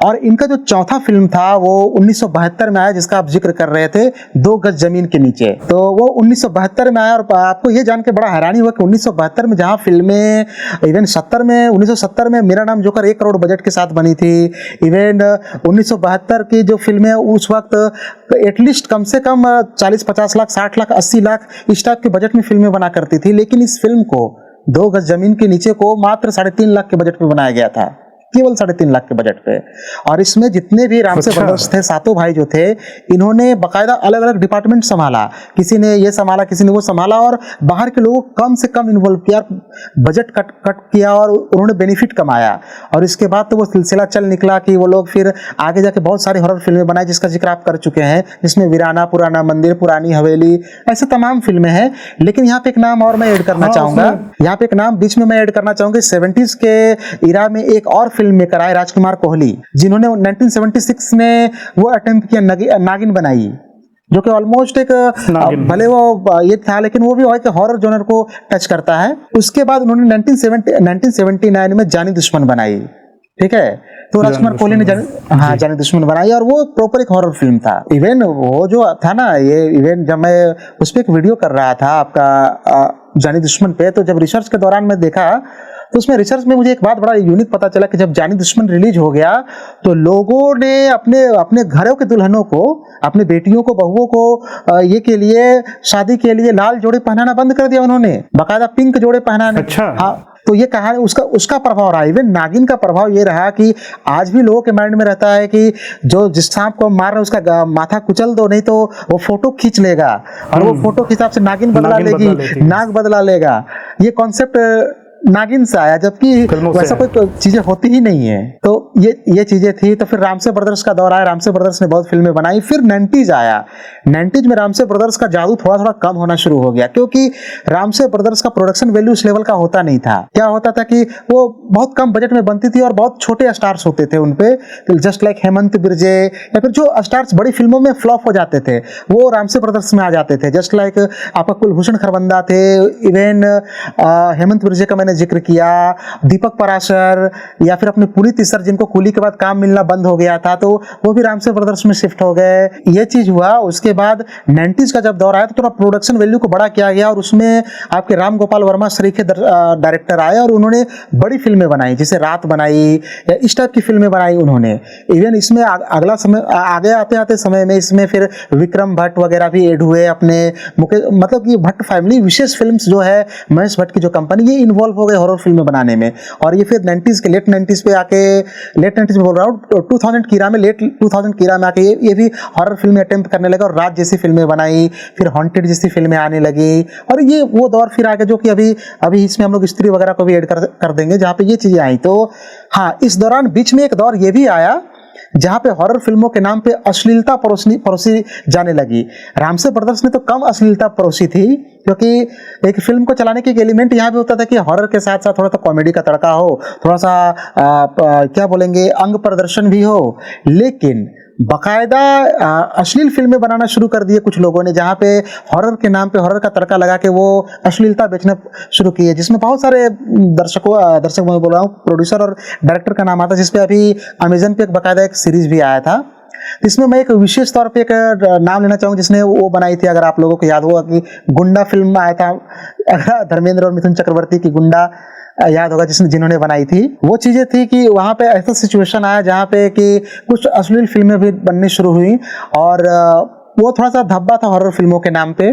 और इनका जो चौथा फिल्म था वो 1972 में आया, जिसका आप जिक्र कर रहे थे, 2 गज जमीन के नीचे। तो वो 1972 में आया और आपको ये जान के बड़ा हैरानी हुआ कि 1972 में जहां फिल्में इवन 1970 में मेरा नाम जोकर 1 करोड़ बजट के साथ बनी थी, इवन 1972 की जो फिल्में उस वक्त एटलीस्ट कम से कम 40-50 लाख, 60 लाख, 80 लाख इस टाइप के बजट में फिल्में बना करती थी, लेकिन इस फिल्म को 2 गज जमीन के नीचे को मात्र 3.5 लाख के बजट पे बनाया गया था, केवल 3.5 लाख के बजट पे। और इसमें जितने भी रामसे ब्रदर्स थे, सातों भाई जो थे, इन्होंने बाकायदा अलग अलग डिपार्टमेंट संभाला, किसी ने ये संभाला, किसी ने वो संभाला, और बाहर के लोगों को कम से कम इन्वॉल्व किया, बजट कट किया और उन्होंने बेनिफिट कमाया। और इसके बाद तो वो सिलसिला चल निकला कि वो लोग फिर आगे जाके बहुत सारी हॉरर फिल्में बनाई, जिसका जिक्र आप कर चुके हैं, जिसमें वीराना, पुराना मंदिर, पुरानी हवेली, ऐसे तमाम फिल्में हैं। लेकिन यहाँ पे एक नाम और मैं ऐड करना चाहूंगा, यहाँ पे एक नाम बीच में मैं ऐड करना चाहूंगा, 70s के इरा में एक और फिल्म मेकर आए, राजकुमार कोहली, जिन्होंने 1976 में वो अटेम्प्ट किया, नागिन बनाई, जो कि ऑलमोस्ट एक भले वो ये था, लेकिन वो भी एक हॉरर जॉनर को टच करता है। उसके बाद उन्होंने 1979 में जानी दुश्मन बनाई, ठीक है, तो राजकुमार कोहली ने जानी दुश्मन बनाई, और वो प्रॉपर एक हॉरर फिल्म था। इवन वो जो था ना, ये इवन जब मैं उस पर एक वीडियो कर रहा था आपका जानी दुश्मन पे, तो जब रिसर्च के दौरान मैं देखा तो उसमें रिसर्च में मुझे एक बात बड़ा यूनिक पता चला कि जब जानी दुश्मन रिलीज हो गया तो लोगों ने अपने घरों के दुल्हनों को, अपने बेटियों को, बहुओं को ये के लिए, शादी के लिए लाल जोड़े पहनाना बंद कर दिया उन्होंने, बाकायदा पिंक जोड़े पहनाने।
अच्छा।
हाँ, तो ये कहानी उसका प्रभाव रहा। इवन नागिन का प्रभाव ये रहा कि आज भी लोगों के माइंड में रहता है कि जो जिस सांप को मार रहा है उसका माथा कुचल दो, नहीं तो वो फोटो खींच लेगा, और वो फोटो के हिसाब से नागिन बदला लेगी, नाग बदला लेगा। ये कॉन्सेप्ट नागिन से आया, जबकि वैसा कोई चीजें होती ही नहीं है। तो ये चीजें थी। तो फिर रामसे ब्रदर्स का दौर आया, रामसे ब्रदर्स ने बहुत फिल्में बनाई। फिर 90s आया, 90s में रामसे ब्रदर्स का जादू थोड़ा थोड़ा कम होना शुरू हो गया, क्योंकि रामसे ब्रदर्स का प्रोडक्शन वैल्यू उस लेवल का होता नहीं था। क्या होता था कि वो बहुत कम बजट में बनती थी और बहुत छोटे स्टार्स होते थे उनपे, जस्ट लाइक हेमंत बिरजे, या फिर जो स्टार्स बड़ी फिल्मों में फ्लॉप हो जाते थे वो रामसे ब्रदर्स में आ जाते थे। जस्ट लाइक आपका कुलभूषण खरबंदा थे, इवन हेमंत बिरजे का जिक्र किया, दीपक पराशर, या फिर अपने पुनीत इस्सर, जिनको कूली के बाद काम मिलना बंद हो गया था, तो वो भी रामसे ब्रदर्स में शिफ्ट हो गए। ये चीज हुआ। उसके बाद 90s का जब दौर आया तो थोड़ा प्रोडक्शन वैल्यू को बड़ा किया गया, और उसमें आपके राम गोपाल वर्मा सरीखे डायरेक्टर आए और उन्होंने बड़ी फिल्में बनाई, जैसे रात बनाई या इस टाइप की फिल्में बनाई उन्होंने। इवन इसमें अगला समय आगे आते आते समय में इसमें फिर विक्रम भट्ट वगैरह भी ऐड हुए, अपने मतलब कि भट्ट फैमिली विशेष फिल्म्स जो है, महेश भट्ट की जो कंपनी, ये इन्वॉल्व हो गए हॉरर फिल्में बनाने में। और ये फिर 90s के लेट 90s पे आके, लेट 90s में बोल रहा हूँ, 2000 की इरा में, लेट 2000 की इरा में आके ये भी हॉरर फिल्में अटेम्प्ट करने लगा, और रात जैसी फिल्में बनाई, फिर हॉन्टेड जैसी फिल्में आने लगी। और ये वो दौर फिर आगे जो कि अभी इसमें हम लोग स्त्री वगैरह को भी ऐड कर देंगे, जहाँ पे ये चीजें आई। तो हाँ, इस दौरान बीच में एक दौर ये भी आया जहां पे हॉरर फिल्मों के नाम पे अश्लीलता परोसी जाने लगी। रामसे ब्रदर्स ने तो कम अश्लीलता परोसी थी, क्योंकि एक फिल्म को चलाने के एक एलिमेंट यहाँ भी होता था कि हॉरर के साथ साथ थोड़ा सा कॉमेडी का तड़का हो, थोड़ा सा क्या बोलेंगे, अंग प्रदर्शन भी हो। लेकिन बाकायदा अश्लील फिल्में बनाना शुरू कर दिए कुछ लोगों ने, जहाँ पे हॉरर के नाम पे हॉरर का तड़का लगा के वो अश्लीलता बेचना शुरू किए, जिसमें बहुत सारे दर्शक मैं बोल रहा हूँ, प्रोड्यूसर और डायरेक्टर का नाम आता है, जिसपे अभी अमेजन पे एक बाकायदा एक सीरीज भी आया था। इसमें मैं एक विशेष तौर पे एक नाम लेना चाहूँगा जिसने वो बनाई थी, अगर आप लोगों को याद होगा कि गुंडा फिल्म में आया था धर्मेंद्र और मिथुन चक्रवर्ती की, गुंडा याद होगा जिन्होंने बनाई थी। वो चीज़ें थी कि वहाँ पे ऐसा सिचुएशन आया जहाँ पे कि कुछ अश्लील फिल्में भी बननी शुरू हुई और वो थोड़ा सा धब्बा था हॉरर फिल्मों के नाम पे।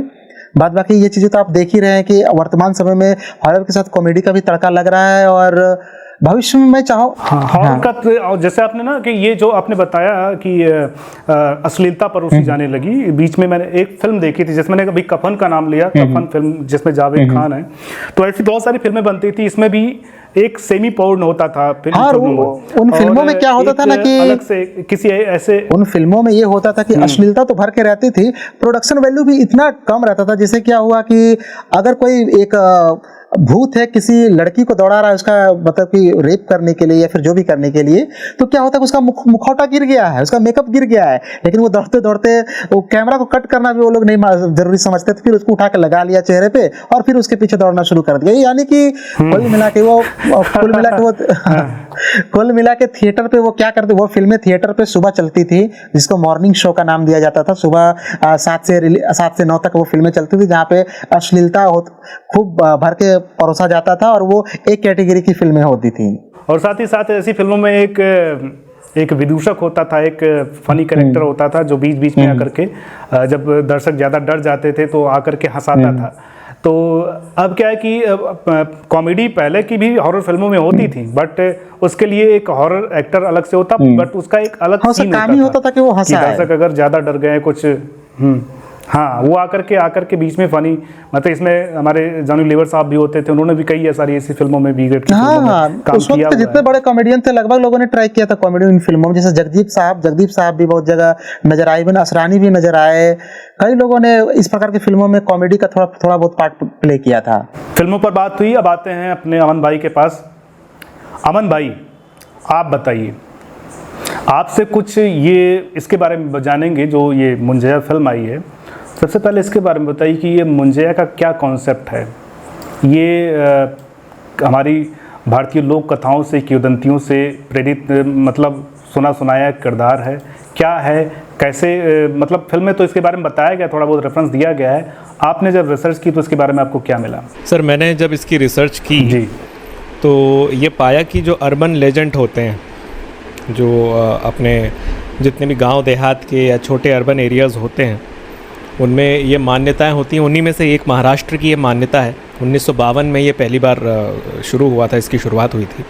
बाद बाकी ये चीज़ें तो आप देख ही रहे हैं कि वर्तमान समय में हॉरर के साथ कॉमेडी का भी तड़का लग रहा है और भविष्य में मैं चाहूँ
हॉरर का और जैसे आपने ना कि ये जो आपने बताया कि अश्लीलता परोसी जाने लगी, बीच में मैंने एक फिल्म देखी थी जिसमें मैंने अभी कफन का नाम लिया, कफन फिल्म जिसमें जावेद खान है, तो ऐसी बहुत सारी फिल्में बनती थी, इसमें भी एक सेमी पोर्न होता था।
हाँ, उन फिल्मों में क्या होता था ना कि
अलग से किसी ऐसे
उन फिल्मों में ये होता था कि अश्लीलता तो भर के रहती थी, प्रोडक्शन वैल्यू भी इतना कम रहता था। जैसे क्या हुआ कि अगर कोई एक भूत है किसी लड़की को दौड़ा रहा है उसका मतलब कि रेप करने के लिए या फिर जो भी करने के लिए, तो क्या होता है कि उसका मुखौटा गिर गया है, उसका मेकअप गिर गया है, लेकिन वो दौड़ते दौड़ते वो कैमरा को कट करना भी वो लोग नहीं जरूरी समझते थे, फिर उसको उठा के लगा लिया चेहरे पे और फिर उसके पीछे दौड़ना शुरू कर दिया। यानी कि कुल मिला के वो कुल मिला के थिएटर पे वो क्या करते, वो फिल्में थिएटर पे सुबह चलती थी जिसको मॉर्निंग शो का नाम दिया जाता था। सुबह 7 से 9 तक वो फिल्में चलती थी जहाँ पे अश्लीलता खूब भर के परोसा जाता था और वो एक कैटेगरी की फिल्में होती थी।
और साथ ही साथ ऐसी फिल्मों में एक विदूषक होता था, एक फनी कैरेक्टर होता था जो बीच बीच में आकर के जब दर्शक ज़्यादा डर जाते थे तो आकर के हंसाता था। तो अब क्या है कि कॉमेडी पहले की भी हॉरर फिल्मों में होती थी, बट उसके लिए एक हॉरर एक्टर अलग से होता, बट उसका एक अलग सीन
होता था कि वो हंसा है।
दर्शक अगर ज़्यादा डर गए कुछ हाँ, वो आकर के बीच में फनी, मतलब इसमें हमारे जॉनी लीवर साहब भी होते थे, उन्होंने भी कई सारी ऐसी फिल्मों में काम किया।
जितने बड़े कॉमेडियन थे लगभग लोगों ने ट्राई किया था कॉमेडी इन फिल्मों में, जैसे जगदीप साहब भी बहुत जगह नजर आए, इवन असरानी भी नजर आए, कई लोगों ने इस प्रकार की फिल्मों में कॉमेडी का थोड़ा बहुत पार्ट प्ले किया था।
फिल्मों पर बात हुई, अब आते हैं अपने अमन भाई के पास। अमन भाई, आप बताइए, आपसे कुछ ये इसके बारे में जानेंगे जो ये मुंजिया फिल्म आई है। सबसे पहले इसके बारे में बताइए कि ये मुंजिया का क्या कॉन्सेप्ट है। ये हमारी भारतीय लोक कथाओं से, किंवदंतियों से प्रेरित मतलब सुना सुनाया किरदार है, क्या है, कैसे मतलब फिल्म में तो इसके बारे में बताया गया, थोड़ा बहुत रेफरेंस दिया गया है। आपने जब रिसर्च की तो इसके बारे में आपको क्या मिला?
सर, मैंने जब इसकी रिसर्च की
जी
तो ये पाया कि जो अर्बन लेजेंड होते हैं, जो अपने जितने भी गांव देहात के या छोटे अर्बन एरियाज़ होते हैं, उनमें ये मान्यताएं होती हैं। उन्हीं में से एक महाराष्ट्र की ये मान्यता है। 1952 में ये पहली बार शुरू हुआ था, इसकी शुरुआत हुई थी।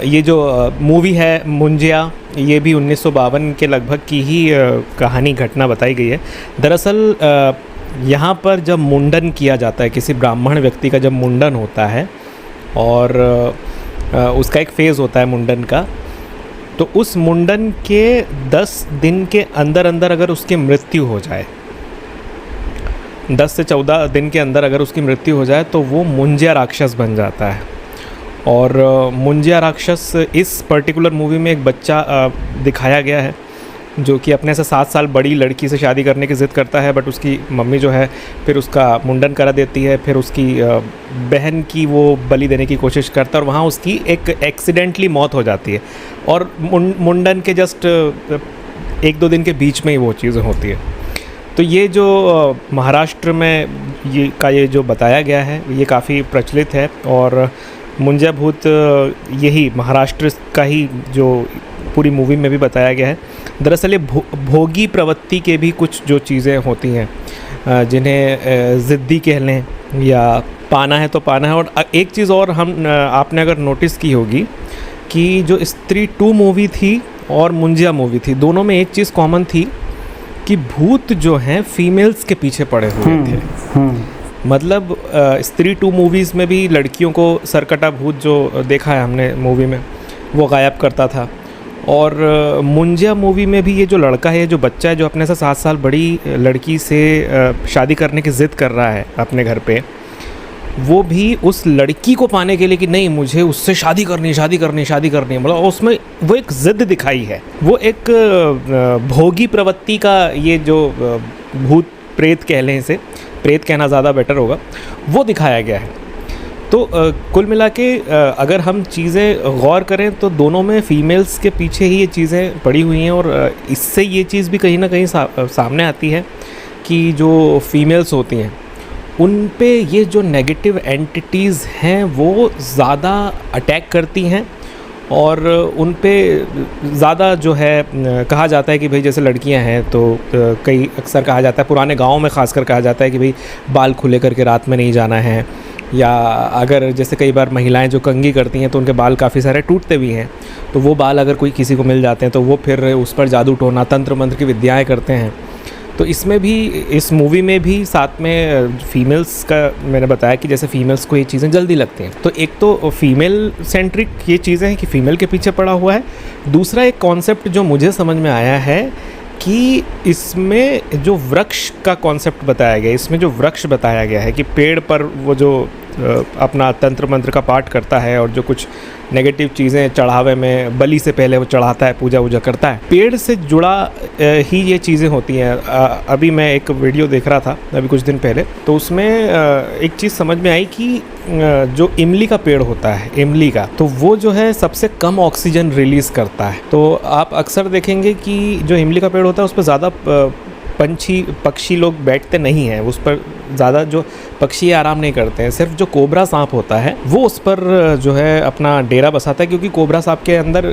ये जो मूवी है मुंजिया, ये भी 1952 के लगभग की ही कहानी घटना बताई गई है। दरअसल यहाँ पर जब मुंडन किया जाता है, किसी ब्राह्मण व्यक्ति का जब मुंडन होता है और उसका एक फ़ेज़ होता है मुंडन का, तो उस मुंडन के 10 दिन के अंदर अंदर अगर उसकी मृत्यु हो जाए, 10 से 14 दिन के अंदर अगर उसकी मृत्यु हो जाए तो वो मुंजिया राक्षस बन जाता है। और मुंजिया राक्षस इस पर्टिकुलर मूवी में एक बच्चा दिखाया गया है जो कि अपने से 7 साल बड़ी लड़की से शादी करने की ज़िद करता है, बट उसकी मम्मी जो है फिर उसका मुंडन करा देती है। फिर उसकी बहन की वो बलि देने की कोशिश करता है और वहाँ उसकी एक एक्सीडेंटली मौत हो जाती है। और मुंडन के जस्ट 1-2 दिन के बीच में ही वो चीज़ें होती है। तो ये जो महाराष्ट्र में ये जो बताया गया है ये काफ़ी प्रचलित है और मुंजिया भूत यही महाराष्ट्र का ही जो पूरी मूवी में भी बताया गया है। दरअसल ये भोगी प्रवृत्ति के भी कुछ जो चीज़ें होती हैं जिन्हें ज़िद्दी कह लें या पाना है तो पाना है। और एक चीज़ और आपने अगर नोटिस की होगी कि जो स्त्री 2 मूवी थी और मुंजिया मूवी थी, दोनों में एक चीज़ कॉमन थी कि भूत जो हैं फीमेल्स के पीछे पड़े हुए थे। मतलब स्त्री 2 मूवीज़ में भी लड़कियों को सरकटा भूत जो देखा है हमने मूवी में, वो गायब करता था। और मुंजिया मूवी में भी ये जो लड़का है, जो बच्चा है, जो अपने से 7 साल बड़ी लड़की से शादी करने की ज़िद कर रहा है अपने घर पे, वो भी उस लड़की को पाने के लिए कि नहीं मुझे उससे शादी करनी है, मतलब उसमें वो एक ज़िद दिखाई है। वो एक भोगी प्रवृत्ति का ये जो भूत प्रेत कह लें, इसे प्रेत कहना ज़्यादा बेटर होगा, वो दिखाया गया है। तो कुल मिला के अगर हम चीज़ें गौर करें तो दोनों में फीमेल्स के पीछे ही ये चीज़ें पड़ी हुई हैं, और इससे ये चीज़ भी कहीं ना कहीं सामने आती है कि जो फीमेल्स होती हैं उन पे ये जो नेगेटिव एंटिटीज़ हैं वो ज़्यादा अटैक करती हैं, और उन पे ज़्यादा जो है कहा जाता है कि भाई जैसे लड़कियां हैं तो कई अक्सर कहा जाता है, पुराने गाँव में ख़ासकर कहा जाता है कि भाई बाल खुले करके रात में नहीं जाना है, या अगर जैसे कई बार महिलाएं जो कंघी करती हैं तो उनके बाल काफ़ी सारे टूटते भी हैं, तो वो बाल अगर कोई किसी को मिल जाते हैं तो वो फिर उस पर जादू टोना तंत्र मंत्र की विद्याएं करते हैं। तो इसमें भी, इस मूवी में भी साथ में फीमेल्स का मैंने बताया कि जैसे फीमेल्स को ये चीज़ें जल्दी लगती हैं, तो एक तो फीमेल सेंट्रिक ये चीज़ें हैं कि फ़ीमेल के पीछे पड़ा हुआ है। दूसरा एक कॉन्सेप्ट जो मुझे समझ में आया है कि इसमें जो वृक्ष का कॉन्सेप्ट बताया गया, इसमें जो वृक्ष बताया गया है कि पेड़ पर वो जो अपना तंत्र मंत्र का पाठ करता है और जो कुछ नेगेटिव चीज़ें चढ़ावे में बलि से पहले वो चढ़ाता है, पूजा वूजा करता है, पेड़ से जुड़ा ही ये चीज़ें होती हैं। अभी मैं एक वीडियो देख रहा था अभी कुछ दिन पहले, तो उसमें एक चीज़ समझ में आई कि जो इमली का पेड़ होता है, इमली का, तो वो जो है सबसे कम ऑक्सीजन रिलीज़ करता है। तो आप अक्सर देखेंगे कि जो इमली का पेड़ होता है उस पर ज़्यादा पक्षी लोग बैठते नहीं हैं, उस पर ज़्यादा जो पक्षी आराम नहीं करते हैं। सिर्फ जो कोबरा सांप होता है वो उस पर जो है अपना डेरा बसाता है, क्योंकि कोबरा सांप के अंदर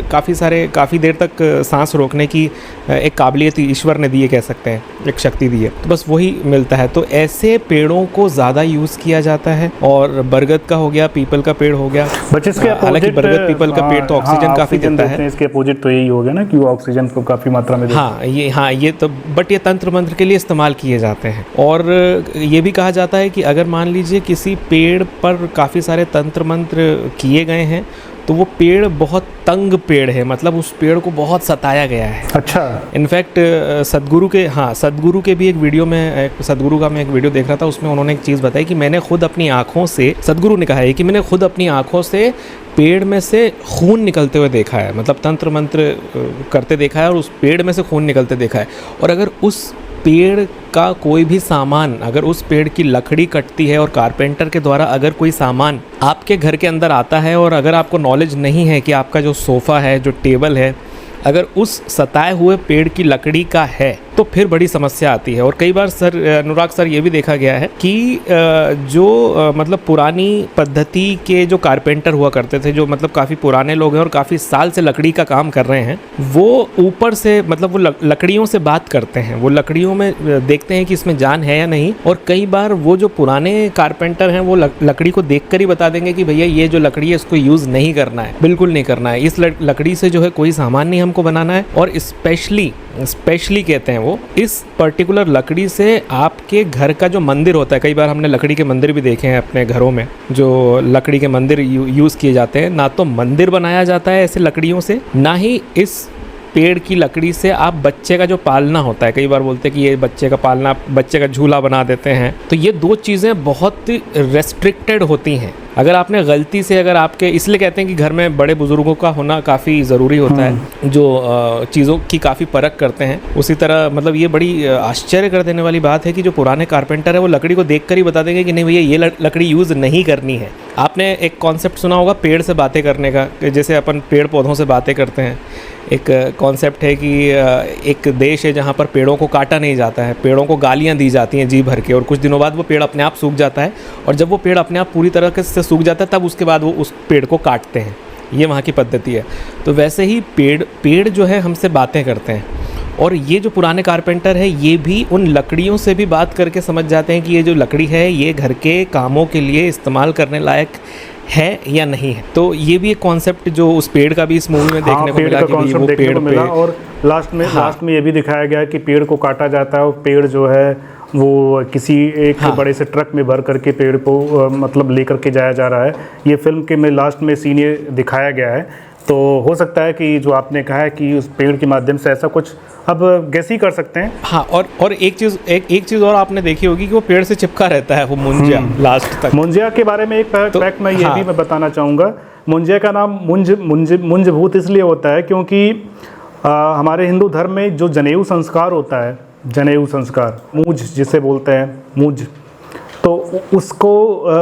काफ़ी देर तक सांस रोकने की एक काबिलियत ईश्वर ने दी है, कह सकते हैं, एक शक्ति दी है, तो बस वही मिलता है। तो ऐसे पेड़ों को ज़्यादा यूज़ किया जाता है, और बरगद का हो गया, पीपल का पेड़ हो गया, हालांकि बरगद पीपल का पेड़ तो ऑक्सीजन काफ़ी देता है,
इसके अपोजिट तो यही हो गया ना कि वो ऑक्सीजन को काफ़ी मात्रा में देता है।
हाँ ये तो, बट ये तंत्र मंत्र के लिए इस्तेमाल किए जाते हैं। और ये भी कहा जाता है कि अगर मान लीजिए किसी पेड़ पर काफ़ी सारे तंत्र मंत्र किए गए हैं तो वो पेड़ बहुत तंग पेड़ है, मतलब उस पेड़ को बहुत सताया गया है।
अच्छा।
इनफैक्ट सदगुरु के भी एक वीडियो में, सदगुरु का मैं एक वीडियो देख रहा था, उसमें उन्होंने एक चीज़ बताई कि मैंने खुद अपनी आँखों से, सदगुरु ने कहा है कि मैंने खुद अपनी आँखों से पेड़ में से खून निकलते हुए देखा है, मतलब तंत्र मंत्र करते देखा है और उस पेड़ में से खून निकलते देखा है। और अगर उस पेड़ का कोई भी सामान, अगर उस पेड़ की लकड़ी कटती है और कारपेंटर के द्वारा अगर कोई सामान आपके घर के अंदर आता है, और अगर आपको नॉलेज नहीं है कि आपका जो सोफ़ा है, जो टेबल है, अगर उस सताए हुए पेड़ की लकड़ी का है तो फिर बड़ी समस्या आती है। और कई बार अनुराग सर ये भी देखा गया है कि मतलब पुरानी पद्धति के जो कारपेंटर हुआ करते थे, जो मतलब काफ़ी पुराने लोग हैं और काफ़ी साल से लकड़ी का काम कर रहे हैं, वो ऊपर से मतलब वो लकड़ियों से बात करते हैं, वो लकड़ियों में देखते हैं कि इसमें जान है या नहीं। और कई बार वो जो पुराने कारपेंटर हैं वो लकड़ी को देख कर ही बता देंगे कि भैया ये जो लकड़ी है इसको यूज़ नहीं करना है, बिल्कुल नहीं करना है, इस लकड़ी से जो है कोई सामान नहीं हमको बनाना है। और स्पेशली कहते हैं वो, इस पर्टिकुलर लकड़ी से आपके घर का जो मंदिर होता है, कई बार हमने लकड़ी के मंदिर भी देखे हैं अपने घरों में, जो लकड़ी के मंदिर यूज़ किए जाते हैं, ना तो मंदिर बनाया जाता है ऐसे लकड़ियों से, ना ही इस पेड़ की लकड़ी से आप बच्चे का जो पालना होता है, कई बार बोलते हैं कि ये बच्चे का पालना, बच्चे का झूला बना देते हैं, तो ये दो चीज़ें बहुत रेस्ट्रिक्टेड होती हैं। अगर आपने गलती से, अगर आपके, इसलिए कहते हैं कि घर में बड़े बुजुर्गों का होना काफ़ी ज़रूरी होता है, जो चीज़ों की काफ़ी परख करते हैं। उसी तरह मतलब ये बड़ी आश्चर्य कर देने वाली बात है कि जो पुराने कारपेंटर है वो लकड़ी को देखकर ही बता देंगे कि नहीं भैया ये लकड़ी यूज़ नहीं करनी है। आपने एक कॉन्सेप्ट सुना होगा पेड़ से बातें करने का, जैसे अपन पेड़ पौधों से बातें करते हैं। एक कॉन्सेप्ट है कि एक देश है जहाँ पर पेड़ों को काटा नहीं जाता है, पेड़ों को गालियाँ दी जाती हैं जी भर के, और कुछ दिनों बाद वो पेड़ अपने आप सूख जाता है, और जब वो पेड़ अपने आप पूरी तरह से सूख जाता है तब उसके बाद वो उस पेड़ को काटते हैं। ये वहाँ की पद्धति है। तो वैसे ही पेड़ जो है हमसे बातें करते हैं, और ये जो पुराने कारपेंटर है ये भी उन लकड़ियों से भी बात करके समझ जाते हैं कि ये जो लकड़ी है ये घर के कामों के लिए इस्तेमाल करने लायक है या नहीं है। तो ये भी एक कॉन्सेप्ट जो उस पेड़ का भी इस मूवी में देखने को मिला कि वो पेड़ पे,
और लास्ट में ये भी दिखाया गया कि पेड़ को काटा जाता है, और पेड़ जो है वो किसी एक बड़े से ट्रक में भर करके पेड़ को मतलब लेकर के जाया जा रहा है। ये फिल्म के में लास्ट में सीन ये दिखाया गया है। तो हो सकता है कि जो आपने कहा है कि उस पेड़ के माध्यम से ऐसा कुछ अब गैस ही कर सकते हैं।
हाँ, और एक चीज़ और आपने देखी होगी कि वो पेड़ से चिपका रहता है वो मुंजिया लास्ट तक।
मुंजिया के बारे में एक फैक्ट मैं ये भी मैं बताना चाहूँगा। मुंजिया का नाम मुंजभूत इसलिए होता है क्योंकि हमारे हिंदू धर्म में जो जनेऊ संस्कार होता है, जनेऊ संस्कार, मूज जिसे बोलते हैं, मूज, तो उसको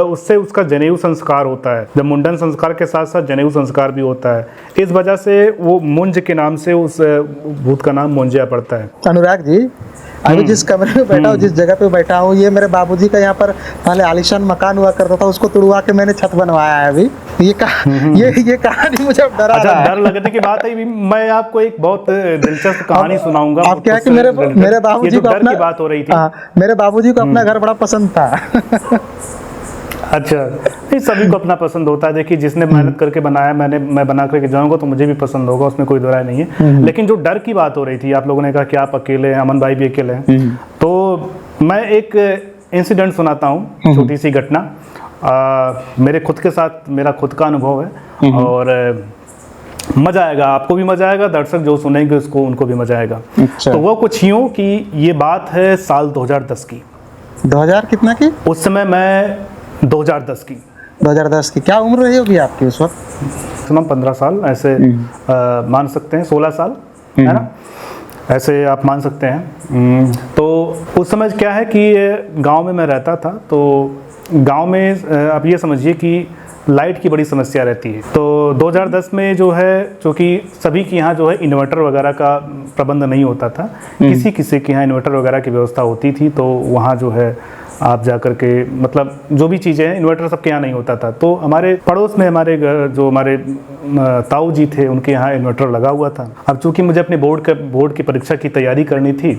उससे उसका जनेऊ संस्कार होता है। जब मुंडन संस्कार के साथ साथ जनेऊ संस्कार भी होता है। इस वजह से वो मुंज के नाम से उस भूत का नाम मुंजिया पड़ता है।
अनुराग जी, अभी जिस कमरे में बैठा हूँ, जिस जगह पे बैठा हूँ, ये मेरे बाबूजी का यहाँ पर पहले आलीशान मकान हुआ करता था, उसको तुड़वा के मैंने छत बनवाया है अभी। ये कहानी मुझे अब डरा
अच्छा,
रहा है।
डर लगने की बात है। मैं आपको एक बहुत दिलचस्प कहानी सुनाऊंगा।
अब क्या है कि मेरे बाबूजी को
डर की बात हो रही थी।
मेरे बाबूजी को अपना घर बड़ा पसंद था।
अच्छा, नहीं, सभी को अपना पसंद होता है। देखिए, जिसने मेहनत करके बनाया, मैं बना करके जाऊंगा तो मुझे भी पसंद होगा, उसमें कोई दो राय नहीं है। लेकिन जो डर की बात हो रही थी, आप लोगों ने कहा कि आप अकेले हैं, अमन भाई भी अकेले हैं, तो मैं एक इंसिडेंट सुनाता हूँ, छोटी सी घटना। मेरे खुद के साथ, मेरा खुद का अनुभव है और मजा आएगा, आपको भी मजा आएगा, दर्शक जो सुनेंगे उसको, उनको भी मजा आएगा।
अच्छा।
तो वो कुछ यूँ कि ये बात है साल 2010 की।
2000 कितना की?
उस समय मैं 2010 की
2010 की क्या उम्र रही होगी आपकी उस वक्त?
15 साल ऐसे मान सकते हैं, 16 साल, है ना, ऐसे आप मान सकते हैं। तो उस समय क्या है कि गांव में मैं रहता था। तो गांव में आप ये समझिए कि लाइट की बड़ी समस्या रहती है। तो 2010 में जो है, चूँकि सभी के यहाँ जो है इन्वर्टर वगैरह का प्रबंध नहीं होता था, किसी किसी के यहाँ इन्वर्टर वगैरह की व्यवस्था होती थी। तो वहाँ जो है आप जा कर के, मतलब जो भी चीज़ें हैं, इन्वर्टर सबके यहाँ नहीं होता था। तो हमारे पड़ोस में हमारे जो हमारे ताऊ जी थे, उनके यहाँ इन्वर्टर लगा हुआ था। अब चूँकि मुझे अपने बोर्ड की परीक्षा की तैयारी करनी थी,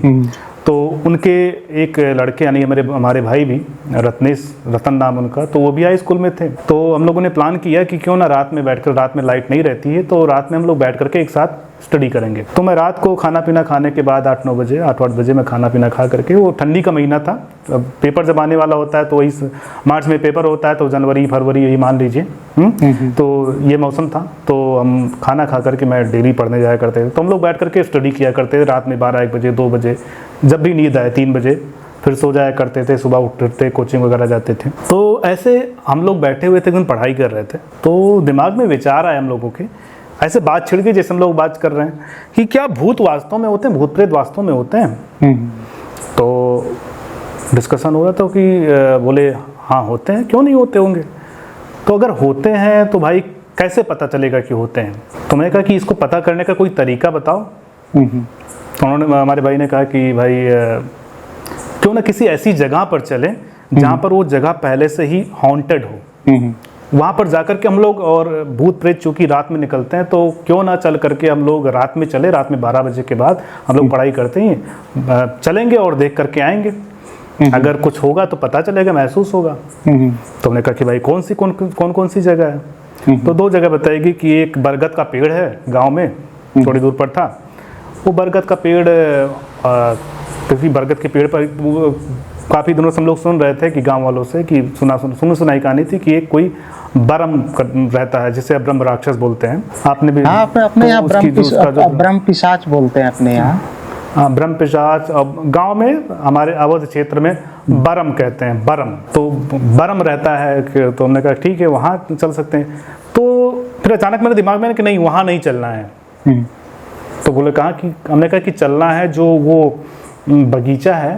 तो उनके एक लड़के, यानी हमारे भाई भी, रतन नाम उनका, तो वो भी हाई स्कूल में थे। तो हम लोगों ने प्लान किया कि क्यों ना रात में बैठकर, रात में लाइट नहीं रहती है, तो रात में हम लोग बैठ करके एक साथ स्टडी करेंगे। तो मैं रात को खाना पीना खाने के बाद 8-9 बजे, 8-8 बजे मैं खाना पीना खा करके, वो ठंडी का महीना था, अब पेपर जब आने वाला होता है तो वही मार्च में पेपर होता है, तो जनवरी फरवरी यही मान लीजिए। तो ये मौसम था। तो हम खाना खा करके, मैं डेली पढ़ने जाया करते थे, तो हम लोग बैठ करके स्टडी किया करते थे रात में 12-1 बजे, 2 बजे, जब भी नींद आए 3 बजे, फिर सो जाया करते थे, सुबह उठते कोचिंग वगैरह जाते थे। तो ऐसे हम लोग बैठे हुए थे, एकदम पढ़ाई कर रहे थे। तो दिमाग में विचार आए हम लोगों के, ऐसे बात छिड़ गई जैसे हम लोग बात कर रहे हैं कि क्या भूत वास्तव में होते हैं, भूत प्रेत वास्तव में होते हैं। तो डिस्कशन हो रहा था कि बोले हाँ होते हैं, क्यों नहीं होते होंगे। तो अगर होते हैं तो भाई कैसे पता चलेगा कि होते हैं। तो मैंने कहा कि इसको पता करने का कोई तरीका बताओ। तो उन्होंने, हमारे भाई ने कहा कि भाई क्यों ना किसी ऐसी जगह पर चले जहाँ पर वो जगह पहले से ही हॉन्टेड हो, वहाँ पर जाकर के हम लोग, और भूत प्रेत चूँकि रात में निकलते हैं, तो क्यों ना चल करके हम लोग रात में चले। रात में 12 बजे के बाद हम लोग पढ़ाई करते हैं, चलेंगे और देख करके आएंगे, अगर कुछ होगा तो पता चलेगा, महसूस होगा। तो हमने कहा कि भाई कौन सी जगह है। तो 2 जगह बताएगी कि एक बरगद का पेड़ है गाँव में, थोड़ी दूर पर था। वो बरगद का पेड़, क्योंकि बरगद के पेड़ पर काफ़ी दिनों से हम लोग सुन रहे थे कि गांव वालों से कि सुनाई कहानी थी कि एक कोई ब्रह्म रहता है, जिसे ब्रह्म राक्षस बोलते हैं। आपने भी?
हाँ, अपने यहाँ ब्रह्म पिशाच बोलते हैं अपने यहाँ।
हाँ, ब्रह्म पिशाच। अब गांव में, हमारे अवध क्षेत्र में बरम कहते हैं, बरम। तो बरम रहता है। तो हमने कहा ठीक है, वहाँ चल सकते हैं। तो फिर अचानक मेरे दिमाग में कि नहीं, वहाँ नहीं चलना है। तो बोले कहा कि, हमने कहा कि चलना है जो वो बगीचा है,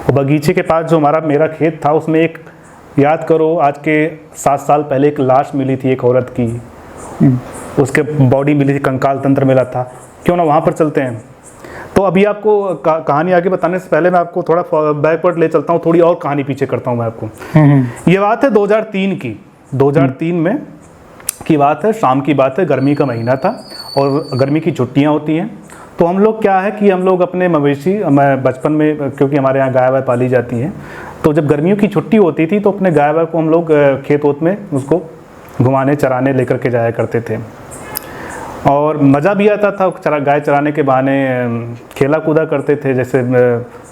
वो बगीचे के पास जो मेरा खेत था, उसमें एक, याद करो, आज के 7 साल पहले एक लाश मिली थी एक औरत की, उसके बॉडी मिली थी, कंकाल तंत्र मिला था, क्यों ना वहाँ पर चलते हैं। तो अभी आपको कहानी आगे बताने से पहले मैं आपको थोड़ा बैकवर्ड ले चलता हूँ, थोड़ी और कहानी पीछे करता हूँ मैं आपको। ये बात है 2003 की। 2003 में की बात है, शाम की बात है, गर्मी का महीना था और गर्मी की छुट्टियाँ होती हैं। तो हम लोग क्या है कि हम लोग अपने मवेशी, मैं बचपन में, क्योंकि हमारे यहाँ गाय वाय पाली जाती हैं, तो जब गर्मियों की छुट्टी होती थी तो अपने गाय वाय को हम लोग खेत वोत में उसको घुमाने चराने लेकर के जाया करते थे। और मज़ा भी आता था, गाय चराने के बहाने खेला कूदा करते थे। जैसे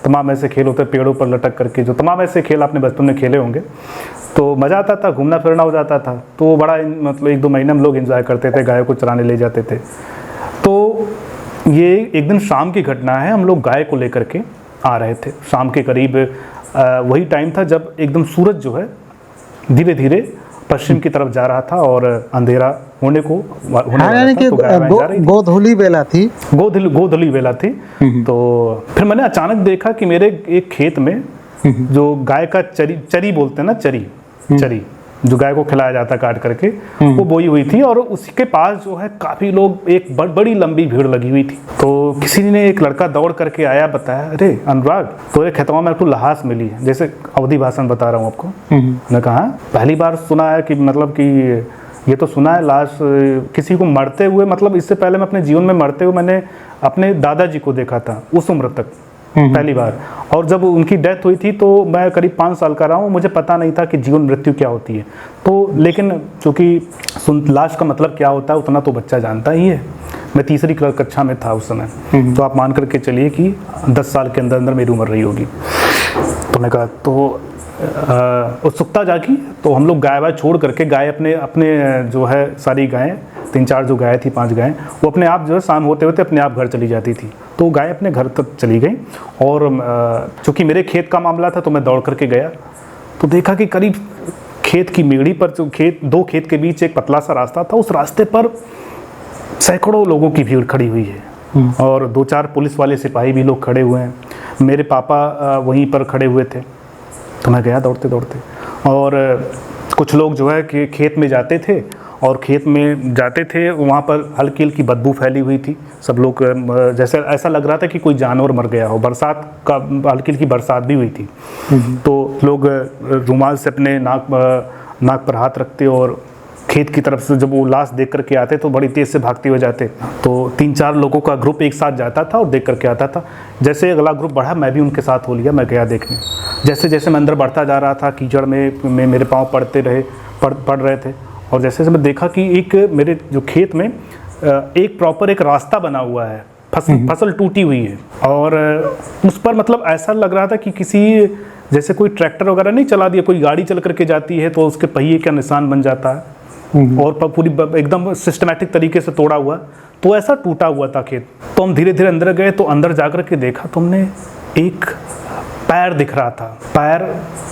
तमाम ऐसे खेल होते, पेड़ों पर लटक करके, जो तमाम ऐसे खेल आपने बचपन में खेले होंगे। तो मज़ा आता था, घूमना फिरना हो जाता था। तो बड़ा, मतलब 1-2 महीने हम लोग एंजॉय करते थे, गाय को चराने ले जाते थे। तो ये एक दिन शाम की घटना है, हम लोग गाय को लेकर के आ रहे थे। शाम के करीब वही टाइम था जब एकदम सूरज जो है धीरे धीरे पश्चिम की तरफ जा रहा था और अंधेरा होने वाला था। तो
गोधूली बेला थी।
गोधूली बेला थी। तो फिर मैंने अचानक देखा कि मेरे एक खेत में जो गाय का चरी चरी बोलते हैं ना, चरी चरी जो गाय को खिलाया जाता काट करके, वो बोई हुई थी। और उसके पास जो है काफी लोग, एक बड़ी लंबी भीड़ लगी हुई थी। तो किसी ने, एक लड़का दौड़ करके आया, बताया, अरे अनुराग, तोरे खेतवा में तो लहास मिली है, जैसे अवधि भाषण बता रहा हूँ आपको। मैंने कहा पहली बार सुना है कि मतलब कि ये तो सुना है लाश किसी को मरते हुए, मतलब इससे पहले मैं अपने जीवन में मरते हुए मैंने अपने दादाजी को देखा था उस उम्र तक, पहली बार। और जब उनकी डेथ हुई थी तो मैं करीब 5 साल का रहा हूँ, मुझे पता नहीं था कि जीवन मृत्यु क्या होती है। तो लेकिन चूँकि लाश का मतलब क्या होता है उतना तो बच्चा जानता ही है। मैं तीसरी कक्षा में था उस समय, तो आप मान करके चलिए कि 10 साल के अंदर अंदर मेरी उम्र रही होगी। तो मैं कहा, तो उत्सुकता जागी, तो हम लोग गाय वाय छोड़ करके, गाय अपने जो है सारी गायें, 3-4 जो गाय थी, 5 गायें, वो अपने आप जो है शाम होते होते अपने आप घर चली जाती थी। तो गाय अपने घर तक चली गई। और चूँकि मेरे खेत का मामला था तो मैं दौड़ करके गया, तो देखा कि करीब खेत की मेड़ी पर, जो दो खेत के बीच एक पतला सा रास्ता था, उस रास्ते पर सैकड़ों लोगों की भीड़ खड़ी हुई है। और 2-4 पुलिस वाले सिपाही भी लोग खड़े हुए हैं। मेरे पापा वहीं पर खड़े हुए थे। तो मैं गया दौड़ते दौड़ते, और कुछ लोग जो है कि खेत में जाते थे, और खेत में जाते थे, वहाँ पर हल्की हल्की बदबू फैली हुई थी। सब लोग जैसे ऐसा लग रहा था कि कोई जानवर मर गया हो। बरसात का, हल्की हल्की बरसात भी हुई थी। तो लोग रुमाल से अपने नाक पर हाथ रखते, और खेत की तरफ से जब वो लाश देख करके आते तो बड़ी तेज़ से भागते हुए जाते। तो 3-4 लोगों का ग्रुप एक साथ जाता था और देख करके आता था। जैसे अगला ग्रुप बढ़ा, मैं भी उनके साथ हो लिया, मैं गया देखने। जैसे जैसे मैं अंदर बढ़ता जा रहा था, कीचड़ में मेरे पाँव पड़ रहे थे। और जैसे जैसे मैं देखा कि एक मेरे जो खेत में एक प्रॉपर एक रास्ता बना हुआ है, फसल टूटी हुई है, और उस पर मतलब ऐसा लग रहा था कि किसी, जैसे कोई ट्रैक्टर वगैरह नहीं चला दिया, कोई गाड़ी चल करके जाती है तो उसके पहिए का निशान बन जाता है, और पूरी एकदम सिस्टमैटिक तरीके से तोड़ा हुआ, तो ऐसा टूटा हुआ था खेत। तो हम धीरे धीरे अंदर गए, तो अंदर जाकर के देखा तो हमने एक पैर दिख रहा था।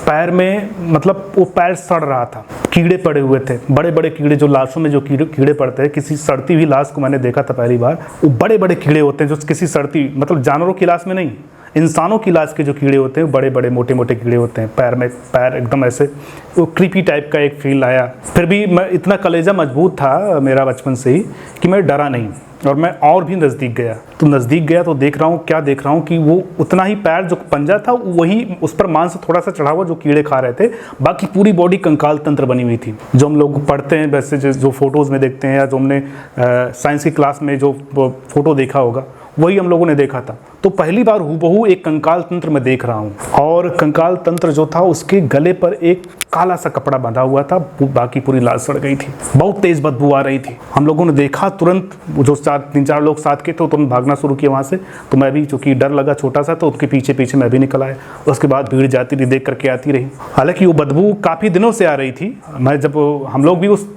पैर में मतलब वो पैर सड़ रहा था, कीड़े पड़े हुए थे, बड़े बड़े कीड़े, जो लाशों में जो कीड़े पड़ते हैं। किसी सड़ती हुई लाश को मैंने देखा था पहली बार। वो बड़े बड़े कीड़े होते हैं जो किसी सड़ती, मतलब जानवरों की लाश में नहीं, इंसानों की लाश के जो कीड़े होते हैं, बड़े बड़े मोटे मोटे कीड़े होते हैं पैर में। पैर एकदम ऐसे, वो क्रीपी टाइप का एक फील आया। फिर भी मैं, इतना कलेजा मजबूत था मेरा बचपन से ही कि मैं डरा नहीं, और मैं और भी नज़दीक गया। तो नज़दीक गया तो देख रहा हूँ, क्या देख रहा हूँ कि वो उतना ही पैर, जो पंजा था वही, उस पर मांस थोड़ा सा चढ़ा हुआ जो कीड़े खा रहे थे, बाकी पूरी बॉडी कंकाल तंत्र बनी हुई थी। जो हम लोग पढ़ते हैं वैसे, जो फोटोज़ में देखते हैं, या जो हमने साइंस की क्लास में जो फोटो देखा होगा, वही हम लोगों ने देखा था। तो पहली बार हूबहू एक कंकाल तंत्र में देख रहा हूँ। और कंकाल तंत्र जो था, उसके गले पर एक काला सा कपड़ा बंधा हुआ था, बाकी पूरी लाश सड़ गई थी, बहुत तेज बदबू आ रही थी। हम लोगों ने देखा तुरंत, जो 3-4 लोग साथ के थे, तुरंत भागना शुरू किया वहाँ से। तो मैं भी, चूंकि डर लगा छोटा सा, तो उसके पीछे पीछे मैं भी निकल आया। उसके बाद भीड़ जाती रही, देख करके आती रही। हालांकि वो बदबू काफ़ी दिनों से आ रही थी। मैं जब, हम लोग भी उस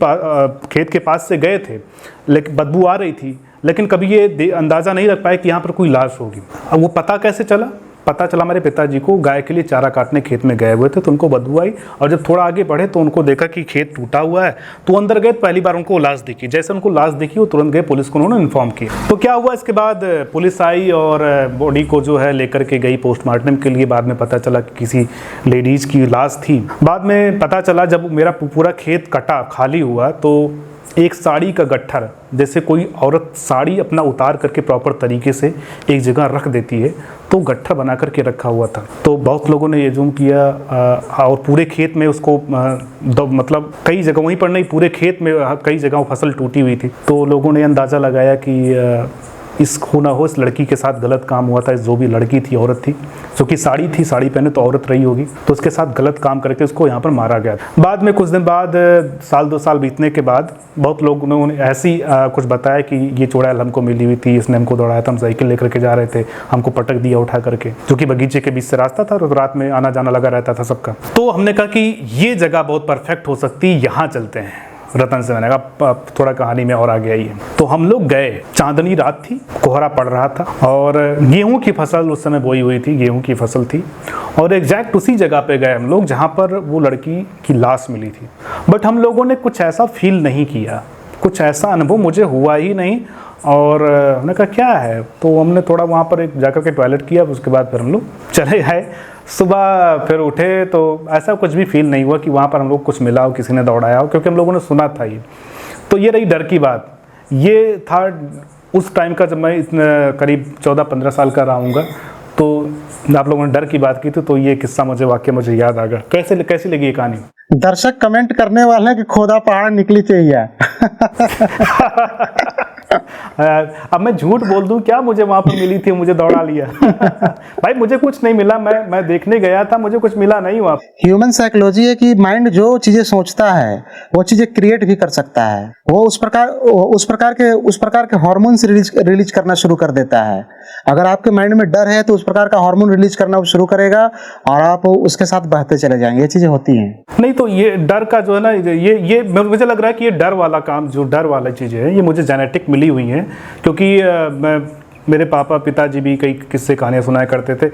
खेत के पास से गए थे, लेकिन बदबू आ रही थी, लेकिन कभी ये अंदाज़ा नहीं रख पाए कि यहाँ पर कोई लाश होगी। अब वो पता कैसे चला? पता चला मेरे पिताजी को, गाय के लिए चारा काटने खेत में गए हुए थे, तो उनको बदबू आई। और जब थोड़ा आगे बढ़े तो उनको देखा कि खेत टूटा हुआ है, तो अंदर गए। पहली बार उनको लाश दिखी। जैसे उनको लाश दिखी, वो तुरंत गए, पुलिस को उन्होंने इन्फॉर्म किया। तो क्या हुआ, इसके बाद पुलिस आई और बॉडी को जो है लेकर के गई पोस्टमार्टम के लिए। बाद में पता चला कि किसी लेडीज़ की लाश थी। बाद में पता चला, जब मेरा पूरा खेत कटा, खाली हुआ, तो एक साड़ी का गट्ठर, जैसे कोई औरत साड़ी अपना उतार करके प्रॉपर तरीके से एक जगह रख देती है, तो गट्ठर बना करके रखा हुआ था। तो बहुत लोगों ने ये जूम किया, और पूरे खेत में उसको मतलब कई जगह, वहीं पर नहीं, पूरे खेत में कई जगह फसल टूटी हुई थी। तो लोगों ने अंदाज़ा लगाया कि इस हो ना हो, इस लड़की के साथ गलत काम हुआ था। जो भी लड़की थी, औरत थी, जो कि साड़ी थी, साड़ी पहने तो औरत रही होगी, तो उसके साथ गलत काम करके उसको यहाँ पर मारा गया। बाद में कुछ दिन बाद, 1-2 साल बीतने के बाद, बहुत लोगों ने ऐसी कुछ बताया कि ये चुड़ैल हमको मिली हुई थी, इसने हमको दौड़ाया था, हम साइकिल लेकर के जा रहे थे, हमको पटक दिया उठा करके, जो कि बगीचे के बीच से रास्ता था, और रात में आना जाना लगा रहता था सबका। तो हमने कहा कि ये जगह बहुत परफेक्ट हो सकती है, यहाँ चलते हैं। रतन से मैंने कहा थोड़ा कहानी में और आगे आई है। तो हम लोग गए, चांदनी रात थी, कोहरा पड़ रहा था, और गेहूं की फसल उस समय बोई हुई थी, गेहूं की फसल थी। और एग्जैक्ट उसी जगह पे गए हम लोग जहां पर वो लड़की की लाश मिली थी। बट हम लोगों ने कुछ ऐसा फील नहीं किया, कुछ ऐसा अनुभव मुझे हुआ ही नहीं। और हमने कहा क्या है, तो हमने थोड़ा वहाँ पर जाकर के टॉयलेट किया, उसके बाद फिर हम लोग चले आए। सुबह फिर उठे तो ऐसा कुछ भी फील नहीं हुआ कि वहाँ पर हम लोग कुछ मिला हो, किसी ने दौड़ाया हो, क्योंकि हम लोगों ने सुना था ये। तो ये रही डर की बात। ये था उस टाइम का जब मैं इतना करीब 14-15 साल का रहा हूँगा। तो आप लोगों ने डर की बात की थी, तो ये किस्सा मुझे याद आ गया। कैसी लगी ये कहानी?
दर्शक कमेंट करने वाले हैं कि खोदा पहाड़ निकली चाहिए।
अब मैं झूठ बोल दूं क्या, मुझे वहां पर मिली थी, मुझे दौड़ा लिया। भाई मुझे कुछ नहीं मिला, मैं देखने गया था, मुझे कुछ मिला नहीं वहां।
ह्यूमन साइकोलॉजी है कि माइंड जो चीजें सोचता है वो चीजें क्रिएट भी कर सकता है। वो उस प्रकार के हार्मोन्स रिलीज करना शुरू कर देता है। अगर आपके माइंड में डर है तो उस प्रकार का हार्मोन रिलीज करना शुरू करेगा और आप उसके साथ बहते चले जाएंगे। ये चीजें होती हैं।
नहीं तो ये डर का जो है ना, ये मुझे लग रहा है कि ये डर वाला काम, जो डर वाला चीज़ें हैं, ये मुझे जेनेटिक मिली हुई हैं। क्योंकि मेरे पिताजी भी कई किस्से कहानियाँ सुनाया करते थे।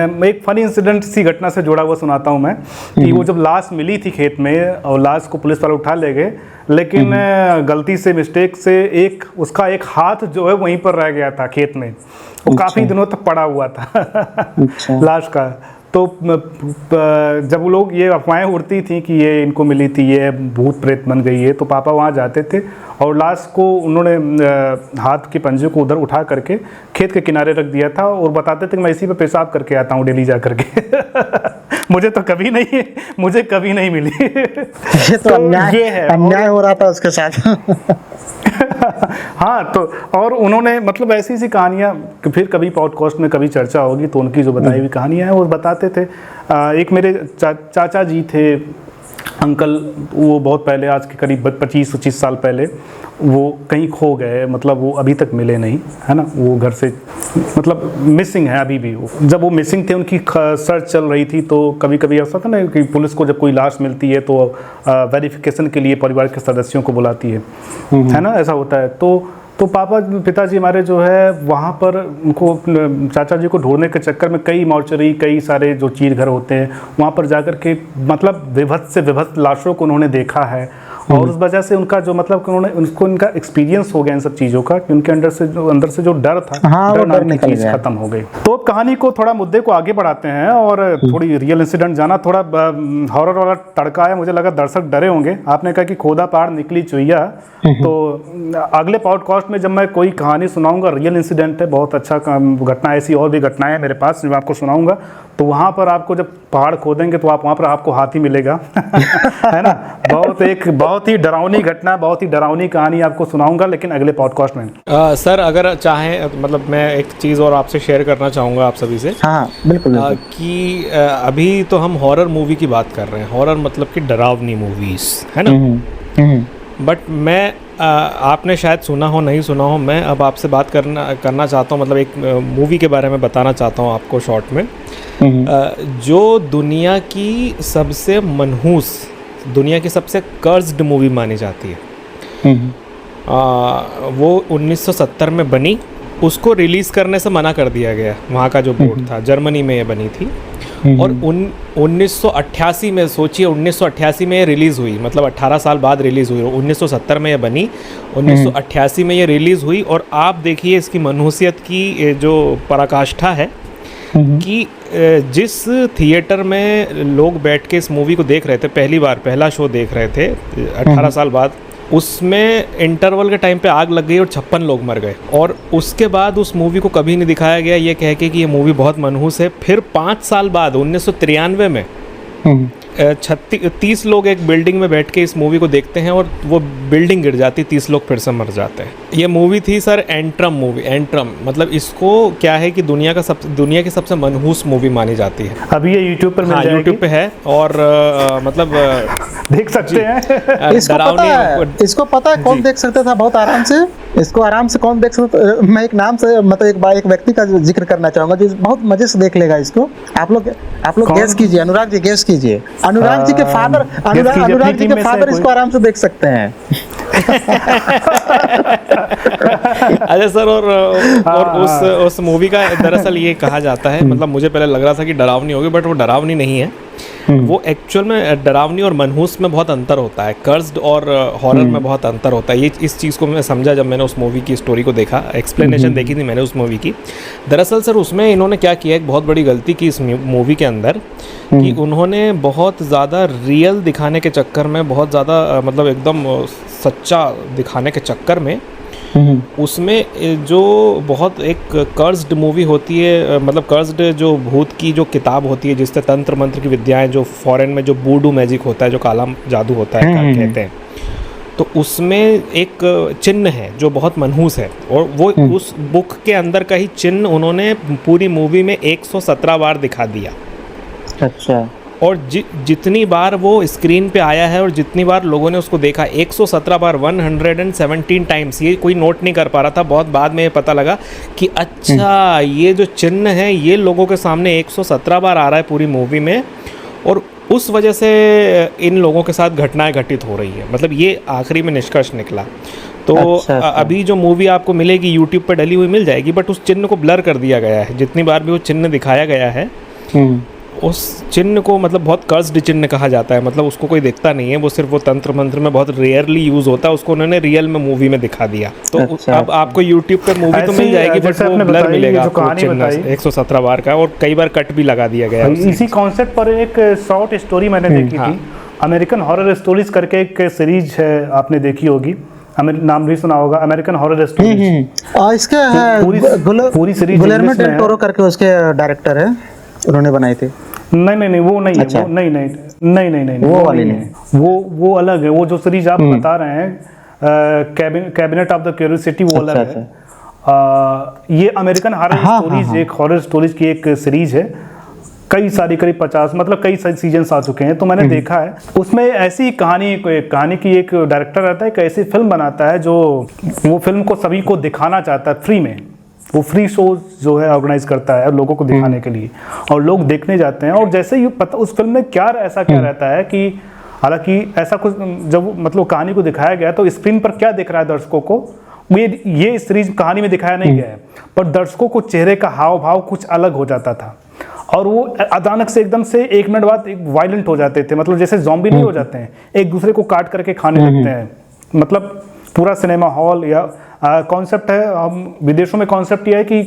मैं एक फनी इंसिडेंट सी घटना से जुड़ा हुआ सुनाता हूँ मैं, कि वो जब लाश मिली थी खेत में और लाश को पुलिस वाले उठा ले गए, लेकिन गलती से, मिस्टेक से उसका एक हाथ जो है वहीं पर रह गया था खेत में। वो काफ़ी दिनों तक पड़ा हुआ था लाश का। तो जब वो लोग, ये अफवाहें उड़ती थी कि ये इनको मिली थी, ये भूत प्रेत बन गई है, तो पापा वहाँ जाते थे और लाश को उन्होंने हाथ के पंजे को उधर उठा करके खेत के किनारे रख दिया था और बताते थे कि मैं इसी पे पेशाब करके आता हूँ डेली जा करके। मुझे कभी नहीं मिली।
ये तो अन्याय हो रहा था उसके साथ।
हाँ, तो और उन्होंने मतलब ऐसी कहानियाँ, फिर कभी पॉडकास्ट में कभी चर्चा होगी तो उनकी जो बताई हुई कहानियाँ हैं वो बताते थे। एक मेरे चाचा जी थे, अंकल, वो बहुत पहले, आज के करीब 25-25 साल पहले वो कहीं खो गए। मतलब वो अभी तक मिले नहीं, है ना। वो घर से मतलब मिसिंग है अभी भी। जब वो मिसिंग थे, उनकी सर्च चल रही थी, तो कभी कभी ऐसा था ना कि पुलिस को जब कोई लाश मिलती है तो वेरिफिकेशन के लिए परिवार के सदस्यों को बुलाती है ना, ऐसा होता है। तो पिताजी हमारे जो है वहाँ पर उनको, चाचा जी को ढूंढने के चक्कर में कई मॉर्चरी, कई सारे जो चीर घर होते हैं वहाँ पर जाकर के मतलब विभत्स से विभत्स लाशों को उन्होंने देखा है। और उस वजह से उनका जो मतलब उनका एक्सपीरियंस हो गया इन सब चीज़ों का, कि उनके अंदर से जो डर था,
हाँ, डर निकल गया,
खत्म हो गई। तो अब कहानी को थोड़ा, मुद्दे को आगे बढ़ाते हैं और थोड़ी रियल इंसिडेंट जाना, थोड़ा हॉरर वाला तड़का है। मुझे लगा दर्शक डरे होंगे। आपने कहा कि खोदा पहाड़ निकली चुईया, तो अगले पॉडकास्ट में जब मैं कोई कहानी सुनाऊंगा, रियल इंसिडेंट है, बहुत अच्छा घटना, ऐसी और भी घटनाएं मेरे पास जो आपको सुनाऊंगा, तो वहाँ पर आपको जब पहाड़ खोदेंगे तो वहाँ पर आपको हाथी मिलेगा। है ना। बहुत ही डरावनी घटना, बहुत ही डरावनी कहानी आपको सुनाऊंगा, लेकिन अगले पॉडकास्ट में।
सर अगर चाहें, मतलब मैं एक चीज़ और आपसे शेयर करना चाहूँगा आप सभी से।
हाँ बिल्कुल।
कि अभी तो हम हॉरर मूवी की बात कर रहे हैं, हॉरर मतलब कि डरावनी मूवीज़, है ना। बट मैं आपने शायद सुना हो, नहीं सुना हो, मैं अब आपसे बात करना चाहता हूँ, मतलब एक मूवी के बारे में बताना चाहता हूँ आपको शॉर्ट में, जो दुनिया की सबसे मनहूस, दुनिया की सबसे कर्स्ड मूवी मानी जाती है। वो 1970 में बनी, उसको रिलीज़ करने से मना कर दिया गया, वहाँ का जो बोर्ड था। जर्मनी में ये बनी थी और 1988 में, सोचिए 1988 में ये रिलीज़ हुई, मतलब 18 साल बाद रिलीज़ हुई। 1970 में ये बनी, 1988 में ये रिलीज़ हुई। और आप देखिए इसकी मनहूसियत की जो पराकाष्ठा है कि जिस थिएटर में लोग बैठ के इस मूवी को देख रहे थे, पहला शो देख रहे थे 18 साल बाद, उसमें इंटरवल के टाइम पे आग लग गई और 56 लोग मर गए। और उसके बाद उस मूवी को कभी नहीं दिखाया गया, ये कह के कि ये मूवी बहुत मनहूस है। फिर 5 साल बाद 1993 में 30 लोग एक बिल्डिंग में बैठ के इस मूवी को देखते हैं और वो बिल्डिंग गिर जाती, 30 लोग फिर से मर जाते हैं। ये मूवी थी सर एंट्रम मूवी। एंट्रम मतलब इसको क्या है कि दुनिया की सबसे मनहूस मूवी मानी जाती है।
अभी ये यूट्यूब पर मिल जाएगी।
यूट्यूब पे है और मतलब
देख सकते हैं।
इसको पता है कौन देख सकता था बहुत आराम से, इसको आराम से कौन देख सकता। मैं एक नाम से, मतलब एक व्यक्ति का जिक्र करना चाहूंगा जो बहुत मजे से देख लेगा इसको। आप लोग गेस कीजिए, अनुराग जी गेस कीजिए। अनुराग जी के फादर इसको आराम से देख सकते हैं।
अच्छा सर, और उस मूवी का दरअसल ये कहा जाता है, मतलब मुझे पहले लग रहा था कि डरावनी होगी, बट वो डरावनी नहीं है। वो एक्चुअल में डरावनी और मनहूस में बहुत अंतर होता है, कर्स्ड और हॉरर में बहुत अंतर होता है। ये इस चीज़ को मैं समझा जब मैंने उस मूवी की स्टोरी को देखा, एक्सप्लेनेशन देखी थी मैंने उस मूवी की। दरअसल सर उसमें इन्होंने क्या किया, एक बहुत बड़ी गलती की इस मूवी के अंदर, कि उन्होंने बहुत ज़्यादा रियल दिखाने के चक्कर में, बहुत ज़्यादा मतलब एकदम सच्चा दिखाने के चक्कर में, उसमें जो बहुत एक कर्स्ड मूवी होती है, मतलब कर्स्ड जो भूत की जो किताब होती है जिससे तंत्र मंत्र की विद्याएं, जो फॉरेन में जो बूडू मैजिक होता है, जो काला जादू होता है कहते हैं, तो उसमें एक चिन्ह है जो बहुत मनहूस है, और वो उस बुक के अंदर का ही चिन्ह उन्होंने पूरी मूवी में 117 बार दिखा दिया।
अच्छा।
और जितनी बार वो स्क्रीन पे आया है और जितनी बार लोगों ने उसको देखा, 117 बार, 117 टाइम्स, ये कोई नोट नहीं कर पा रहा था। बहुत बाद में ये पता लगा कि अच्छा ये जो चिन्ह है ये लोगों के सामने 117 बार आ रहा है पूरी मूवी में, और उस वजह से इन लोगों के साथ घटनाएं घटित हो रही है। मतलब ये आखिरी में निष्कर्ष निकला। तो
अच्छा।
अभी जो मूवी आपको मिलेगी यूट्यूब पर डली हुई मिल जाएगी, बट उस चिन्ह को ब्लर कर दिया गया है। जितनी बार भी वो चिन्ह दिखाया गया है, उस चिन्ह को मतलब बहुत कर्स्ड चिन्ह कहा जाता है, मतलब उसको कोई देखता नहीं है, वो सिर्फ वो तंत्र मंत्र में बहुत रेयरली यूज होता है, उसको उन्होंने रियल में मूवी में दिखा दिया। तो
अच्छा,
अब आपको यूट्यूब पे मूवी तो मिल जाएगी, बट वो ब्लर मिलेगा आपको चिन्ह 117 बार का, और कई बार कट भी लगा दिया गया है।
इसी कॉन्सेप्ट पर एक शॉर्ट स्टोरी मैंने देखी थी, अमेरिकन हॉरर स्टोरीज करके एक सीरीज है, आपने देखी होगी, नाम भी सुना होगा, अमेरिकन हॉरर स्टोरीज।
और इसका
पूरी सीरीज
गुलेर्मो डेल टोरो करके उसके डायरेक्टर है, उन्होंने बनाई थी।
नहीं वो नहीं है।
अच्छा।
वो नहीं
वो वाली नहीं,
वो अलग है। वो जो सीरीज आप बता रहे हैं, कैबिनेट ऑफ द क्यूरियोसिटी, वो अलग है। ये अमेरिकन हॉरर स्टोरीज, एक हॉरर स्टोरीज की एक सीरीज है, कई सारी, करीब 50, मतलब कई सीजन्स आ चुके हैं। तो मैंने देखा है उसमें ऐसी कहानी की एक डायरेक्टर रहता है, एक ऐसी फिल्म बनाता है जो वो फिल्म को सभी को दिखाना चाहता है फ्री में। वो फ्री शो जो है ऑर्गेनाइज करता है लोगों को दिखाने के लिए, और लोग देखने जाते हैं। और जैसे ही पता उस फिल्म में क्या रहता है कि हालांकि ऐसा कुछ जब मतलब कहानी को दिखाया गया तो स्क्रीन पर क्या दिख रहा है दर्शकों को, ये सीरीज कहानी में दिखाया नहीं गया है, पर दर्शकों को चेहरे का हाव भाव कुछ अलग हो जाता था, और वो अचानक से एकदम से 1 मिनट बाद वायलेंट हो जाते थे। मतलब जैसे ज़ॉम्बी नहीं हो जाते हैं, एक दूसरे को काट करके खाने लगते हैं। मतलब पूरा सिनेमा हॉल या कॉन्सेप्ट है, हम विदेशों में कॉन्सेप्ट ये है कि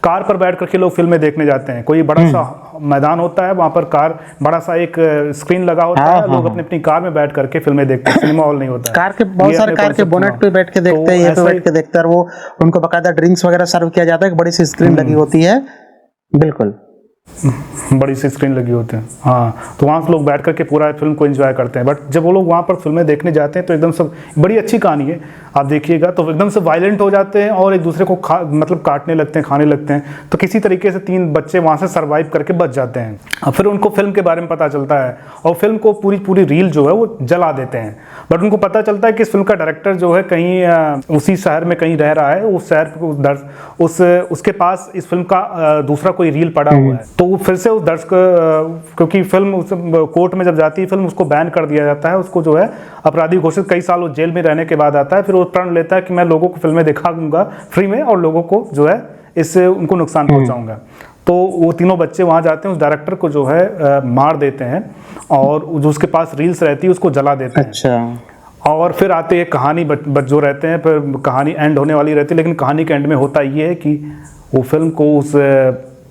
कार पर बैठ करके लोग फिल्में देखने जाते हैं। कोई बड़ा सा मैदान होता है, वहाँ पर कार, बड़ा सा एक स्क्रीन लगा होता है, लोग अपनी कार में बैठ करके फिल्में देखते हैं। सिनेमा हॉल नहीं होता है।
कार के बहुत सारे कार के बोनेट पे बैठ के देखते हैं, ये पे बैठ के देखते हैं। वो उनको बकायदा ड्रिंक्स वगैरह सर्व किया जाता है, एक बड़ी सी स्क्रीन लगी होती है। बिल्कुल
बड़ी सी स्क्रीन लगी होती है, हाँ। तो वहाँ से लोग बैठ करके पूरा फिल्म को एंजॉय करते हैं। बट जब वो लोग वहाँ पर फिल्में देखने जाते हैं तो एकदम सब, बड़ी अच्छी कहानी है, आप देखिएगा, तो एकदम से वायलेंट हो जाते हैं और एक दूसरे को मतलब काटने लगते हैं, खाने लगते हैं। तो किसी तरीके से 3 बच्चे वहाँ से सर्वाइव करके बच जाते हैं। और फिर उनको फिल्म के बारे में पता चलता है, और फिल्म को पूरी रील जो है वो जला देते हैं। बट उनको पता चलता है कि इस फिल्म का डायरेक्टर जो है कहीं उसी शहर में कहीं रह रहा है, उस शहर उसके पास इस फिल्म का दूसरा कोई रील पड़ा हुआ है। तो फिर से उस दर्शक, क्योंकि फिल्म कोर्ट में जब जाती है फिल्म, उसको बैन कर दिया जाता है, उसको जो है अपराधी घोषित, कई साल जेल में रहने के बाद आता है। फिर वो प्रण लेता है कि मैं लोगों को फिल्में दिखाऊंगा फ्री में, और लोगों को जो है इससे उनको नुकसान पहुंचाऊंगा। तो वो तीनों बच्चे वहां जाते हैं, उस डायरेक्टर को जो है मार देते हैं, और जो उसके पास रील्स रहती है उसको जला देते हैं।
अच्छा।
और फिर आते हैं कहानी जो रहते हैं, फिर कहानी एंड होने वाली रहती है। लेकिन कहानी के एंड में होता ये है कि वो फिल्म को उस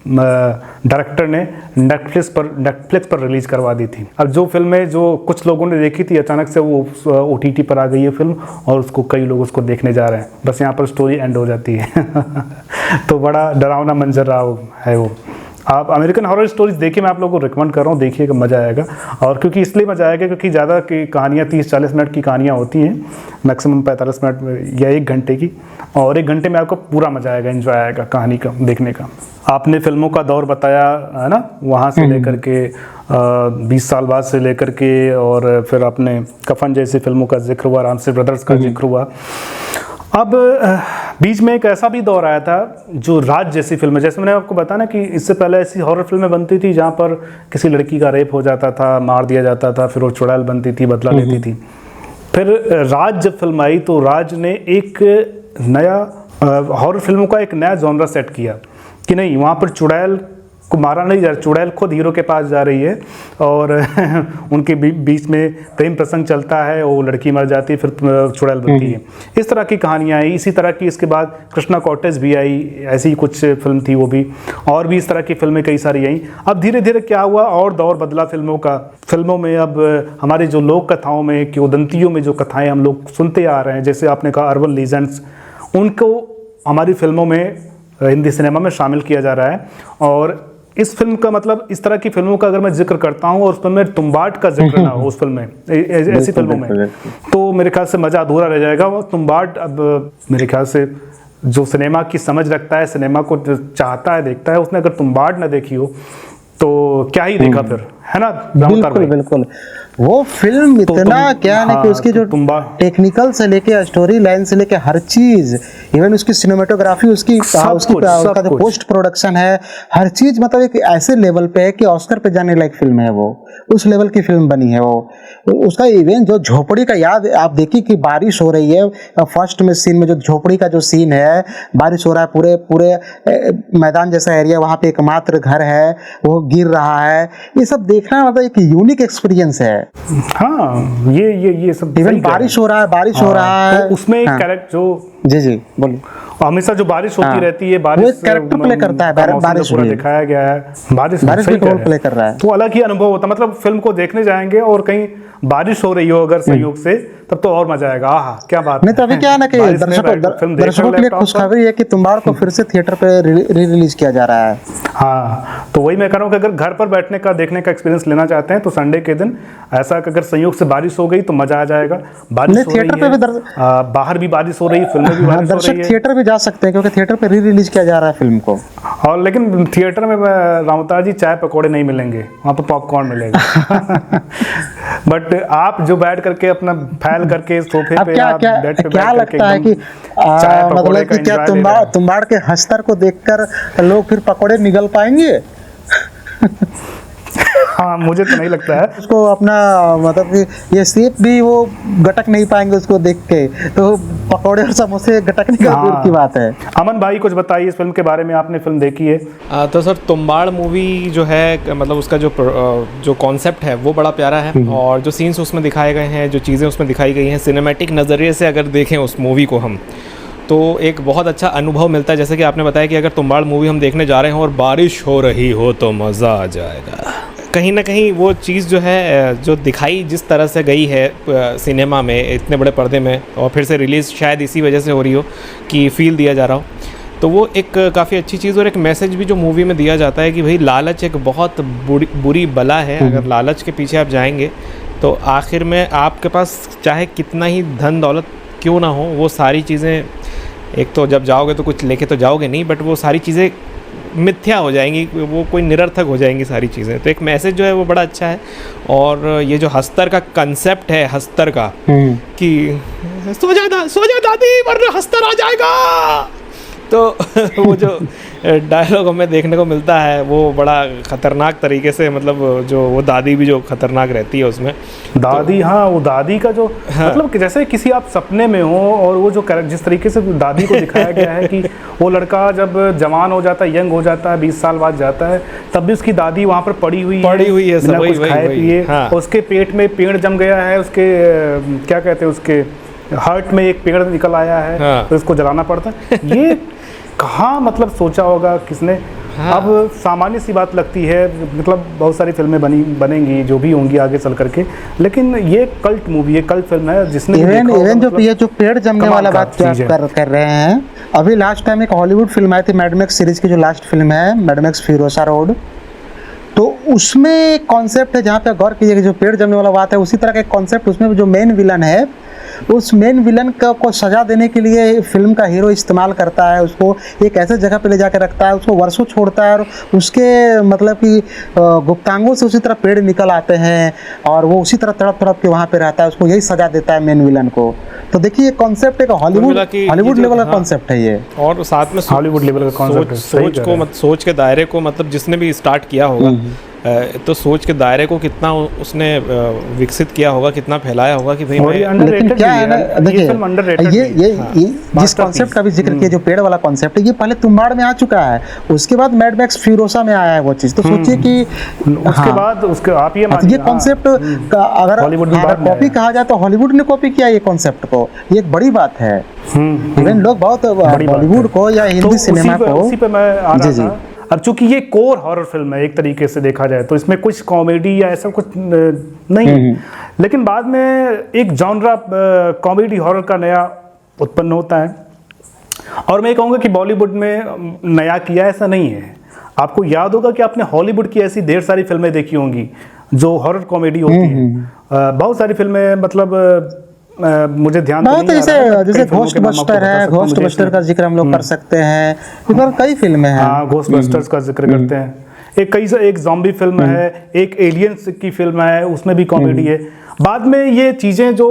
डायरेक्टर ने नेटफ्लिक्स पर रिलीज करवा दी थी। अब जो फिल्में जो कुछ लोगों ने देखी थी, अचानक से वो OTT पर आ गई है फिल्म, और उसको कई लोग उसको देखने जा रहे हैं। बस यहाँ पर स्टोरी एंड हो जाती है। तो बड़ा डरावना मंजर रहा है वो। आप अमेरिकन हॉरर स्टोरीज देखिए, मैं आप लोगों को रिकमेंड कर रहा हूँ, देखिएगा, मज़ा आएगा। और क्योंकि इसलिए मज़ा आएगा क्योंकि ज़्यादा की कहानियाँ 30-40 मिनट की कहानियाँ होती हैं, मैक्सिमम 45 मिनट या 1 घंटे की, और 1 घंटे में आपको पूरा मज़ा आएगा, एंजॉय आएगा कहानी का देखने का। आपने फिल्मों का दौर बताया है ना, वहाँ से लेकर के 20 साल बाद से लेकर के, और फिर आपने कफन जैसी फिल्मों का जिक्र हुआ, रामसे ब्रदर्स का जिक्र हुआ। अब बीच में एक ऐसा भी दौर आया था जो राज जैसी फिल्म है। जैसे मैंने आपको बताया ना कि इससे पहले ऐसी हॉरर फिल्में बनती थी जहाँ पर किसी लड़की का रेप हो जाता था, मार दिया जाता था, फिर वो चुड़ैल बनती थी, बदला लेती थी। फिर राज जब फिल्म आई तो राज ने एक नया हॉरर फिल्मों का एक नया जॉनरा सेट किया कि नहीं, वहाँ पर चुड़ैल को मारा नहीं जा रहा, चुड़ैल खुद हीरो के पास जा रही है और उनके बीच में प्रेम प्रसंग चलता है, वो लड़की मर जाती है, फिर चुड़ैल बनती है। इस तरह की कहानियाँ आई। इसी तरह की इसके बाद कृष्णा कॉटेज भी आई, ऐसी ही कुछ फिल्म थी वो भी, और भी इस तरह की फिल्में कई सारी आई। अब धीरे धीरे क्या हुआ, और दौर बदला फिल्मों का। फिल्मों में अब हमारी जो लोक कथाओं में, किंवदंतियों में जो कथाएँ हम लोग सुनते आ रहे हैं, जैसे आपने कहा अर्बन लीजेंड्स, उनको हमारी फिल्मों में, हिंदी सिनेमा में शामिल किया जा रहा है। और इस फिल्म का मतलब, इस तरह की फिल्मों का अगर मैं जिक्र करता हूँ और उस फिल्म में तुम्बाड का जिक्र ना हो उस फिल्म में, ऐसी फिल्मों में, तो मेरे ख्याल से मज़ा अधूरा रह जाएगा। वो तुम्बाड अब मेरे ख्याल से जो सिनेमा की समझ रखता है, सिनेमा को चाहता है, देखता है, उसने अगर तुम्बाड ना देखी हो तो क्या ही देखा फिर, है ना?
बिल्कुल बिल्कुल। वो फिल्म इतना क्या है कि उसकी जो टेक्निकल से लेके स्टोरी लाइन से लेके हर चीज, इवन उसकी सिनेमेटोग्राफी, उसका जो पोस्ट प्रोडक्शन है, हर चीज मतलब एक ऐसे लेवल पे है कि ऑस्कर पे जाने लायक फिल्म है वो। उस लेवल की फिल्म बनी है वो। उसका इवन जो झोपड़ी का, याद आप देखिए कि बारिश हो रही है फर्स्ट में सीन में, जो झोपड़ी का जो सीन है, बारिश हो रहा है, पूरे पूरे मैदान जैसा एरिया, वहाँ पे एकमात्र घर है, वो गिर रहा है। ये सब देखना मतलब एक यूनिक एक्सपीरियंस है।
हाँ, ये सब
इवन बारिश हो रहा है, बारिश हो रहा है,
तो उसमें एक कैरेक्टर जो
जी बोलिए,
हमेशा जो बारिश होती रहती है, बारिश
कैरेक्टर प्ले करता है, बारिश
पूरा दिखाया गया है, बारिश
भी रोल प्ले कर रहा है,
तो अलग ही अनुभव होता है। मतलब फिल्म को देखने जाएंगे और कहीं बारिश हो रही हो अगर संयोग से, तब तो और मजा आएगा। आहा, क्या बात।
नहीं तो अभी क्या है ना कि दर्शकों के लिए खुशखबरी है कि तुम्बाड़ को फिर से थिएटर पे रिलीज किया जा रहा है।
हाँ, तो वही मैं कह रहा हूँ कि अगर घर पर बैठने का, देखने का एक्सपीरियंस लेना चाहते हैं तो संडे के दिन ऐसा, अगर संयोग से बारिश हो गई तो मजा आ जाएगा। बारिश हो रही है, बाहर भी बारिश हो रही है, फिल्म में भी बारिश हो रही है,
थिएटर भी जा सकते हैं क्योंकि थिएटर पे रिलीज किया जा रहा है फिल्म को।
और लेकिन थिएटर में रामतार जी चाय पकौड़े नहीं मिलेंगे, वहाँ पर पॉपकॉर्न मिलेगा। बट आप जो बैठ करके अपना फैल करके सोफे पे,
क्या लगता है कि मतलब कि क्या तुम्बाड़ के हस्तर को देखकर लोग फिर पकौड़े निगल पाएंगे?
हाँ, मुझे तो नहीं लगता है।
उसको अपना मतलब कि ये सेब भी वो गटक नहीं पाएंगे उसको देख के, तो पकौड़े और समोसे गटकने का दूर की बात है।
अमन भाई कुछ बताइए इस फिल्म के बारे में, आपने फिल्म देखी है?
तो सर, तुम्बाड़ मूवी जो है, मतलब उसका जो कॉन्सेप्ट है वो बड़ा प्यारा है, और जो सीन्स उसमें दिखाए गए हैं, जो चीज़ें उसमें दिखाई गई हैं, सिनेमैटिक नज़रिए से अगर देखें उस मूवी को हम, तो एक बहुत अच्छा अनुभव मिलता है। जैसे कि आपने बताया कि अगर तुम्बाड़ मूवी हम देखने जा रहे हो और बारिश हो रही हो तो मज़ा आ जाएगा। कहीं ना कहीं वो चीज़ जो है, जो दिखाई जिस तरह से गई है सिनेमा में, इतने बड़े पर्दे में, और फिर से रिलीज़ शायद इसी वजह से हो रही हो कि फ़ील दिया जा रहा हो, तो वो एक काफ़ी अच्छी चीज़। और एक मैसेज भी जो मूवी में दिया जाता है कि भाई लालच एक बहुत बुरी बला है। अगर लालच के पीछे आप जाएंगे तो आखिर में आपके पास चाहे कितना ही धन दौलत क्यों ना हो, वो सारी चीज़ें, एक तो जब जाओगे तो कुछ लेके तो जाओगे नहीं, बट वो सारी चीज़ें मिथ्या हो जाएंगी, वो कोई निरर्थक हो जाएंगी सारी चीज़ें। तो एक मैसेज जो है वो बड़ा अच्छा है। और ये जो हस्तर का कंसेप्ट है, हस्तर का, कि सो जा दादी वरना हस्तर आ जाएगा, तो वो जो डायलॉग हमें देखने को मिलता है वो बड़ा ख़तरनाक तरीके से, मतलब जो वो दादी भी जो ख़तरनाक रहती है उसमें, दादी।
हाँ, वो दादी का जो मतलब कि जैसे किसी आप सपने में हो, और वो जो जिस तरीके से दादी को दिखाया गया है कि वो लड़का जब जवान हो जाता है, यंग हो जाता है, 20 साल बाद जाता है, तब भी उसकी दादी वहाँ पर पड़ी हुई है सब कुछ खाए पिए। हाँ। उसके पेट में पेड़ जम गया है, उसके क्या कहते हैं, उसके हार्ट में एक पेड़ निकल आया है। हाँ। तो इसको जलाना पड़ता है। ये कहाँ मतलब सोचा होगा किसने? हाँ। अब सामान्य सी बात लगती है, मतलब बहुत सारी फिल्में बनेंगी जो भी होंगी आगे चल करके, लेकिन ये कल्ट मूवी है, कल्ट फिल्म है, जिसने
इवन मतलब जो पेड़ जमने वाला बात कर रहे हैं, अभी लास्ट टाइम एक हॉलीवुड फिल्म आई थी मैडमैक्स सीरीज की, जो लास्ट फिल्म है मैडमैक्स फ्यूरोसा रोड, तो उसमें कॉन्सेप्ट है, जहाँ पे गौर कीजिएगा, जो पेड़ जमने वाला बात है, उसी तरह का एक कॉन्सेप्ट उसमें जो मेन विलन है, उस मेन विलन को सजा देने के लिए फिल्म का हीरो इस्तेमाल करता है, उसको एक ऐसे जगह पे ले जाकर रखता है, उसको वर्षों छोड़ता है, और उसके मतलब कि गुप्तांगों से उसी तरह पेड़ निकल आते हैं, और वो उसी तरह तड़प के वहाँ पे रहता है, उसको यही सजा देता है मेन विलन को। तो देखिए कॉन्सेप्ट एक हॉलीवुड लेवल का कॉन्सेप्ट है ये,
और साथ में
हॉलीवुड लेवल का कॉन्सेप्ट,
सोच के दायरे को, मतलब जिसने भी स्टार्ट किया होगा तो सोच के दायरे को कितना उसने विकसित किया होगा, कितना फैलाया होगा कि भाई
और ये
मैं
लेकिन
underrated
क्या
भी
है ना,
ये
देखिए
फिल्म underrated
ये
भी
ये
है।
ये जिस
Masterpiece।
कॉन्सेप्ट का भी जिक्र किया, जो पेड़ वाला कॉन्सेप्ट है, ये पहले तुम्बाड़ में आ चुका है, उसके बाद मैड मैक्स फ्यूरोसा में आया है वो चीज। तो सोचिए कि
उसके
हाँ,
बाद उसके आप ये
हाँ, तो
मानिए,
ये कॉन्सेप्ट का अगर
हॉलीवुड में बाद में
कॉपी
आया।
कहा जाए तो हॉलीवुड ने कॉपी किया ये कॉन्सेप्ट को, ये एक बड़ी बात है। इवन लोग बहुत
बड़ी बात
बॉलीवुड
है।
को या
तो
हिंदी सिनेमा को,
उसी पे मैं आ रहा
जी, जी।
था। अब चूंकि ये कोर हॉरर फिल्म है एक तरीके से देखा जाए तो इसमें कुछ कॉमेडी या ऐसा कुछ नहीं है, लेकिन बाद में एक जॉनरा कॉमेडी हॉरर का नया उत्पन्न होता है। और मैं कहूँगा कि बॉलीवुड में नया किया ऐसा नहीं है। आपको याद होगा कि आपने हॉलीवुड की ऐसी ढेर सारी फिल्में देखी होंगी जो हॉरर कॉमेडी होती हैं। बहुत सारी फिल्में, मतलब मुझे ध्यान तो
बहुत
नहीं आ रहा है,
जैसे
कई
जैसे
फिल्मों
घोस्ट
के नाम आपको
बस्टर
बता
है,
सकता हूं,
घोस्ट
मुझे
बस्टर का
इसमें।
जिक्र हम लोग कर सकते हैं, इस पर कई फिल्में हैं।
हाँ, घोस्ट बस्टर्स का जिक्र करते हैं। एक जॉम्बी फिल्म है, एक एलियंस की फिल्म है, उसमें भी कॉमेडी है। बाद में ये चीजें जो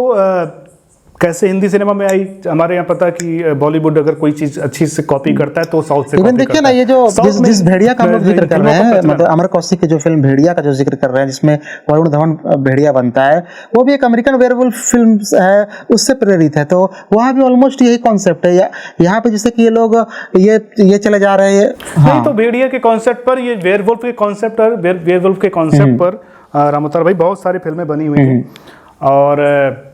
कैसे हिंदी सिनेमा में आई, हमारे यहाँ पता कि बॉलीवुड अगर कोई चीज अच्छी से कॉपी करता है तो साउथ से
इवन
कॉपी
देखिए
करता
ना,
है।
ये जो
साउथ में
जिस भेड़िया का हम लोग जिक्र कर
फिल्मों
रहे
का
हैं,
प्रचलन
मतलब अमर कौशिक की जो फिल्म भेड़िया का जो जिक्र कर रहे हैं, जिसमें वरुण धवन भेड़िया बनता है, वो भी एक अमेरिकन वेयरवुल्फ फिल्म है, उससे प्रेरित है। तो वहाँ भी ऑलमोस्ट यही कॉन्सेप्ट है। यहाँ पे जैसे कि ये लोग ये चले जा रहे हैं।
नहीं तो भेड़िया के कॉन्सेप्ट पर, ये वेयरवुल्फ के कॉन्सेप्ट पर, वेयरवुल्फ के कॉन्सेप्ट पर रामोतर भाई बहुत सारी फिल्में बनी हुई हैं। और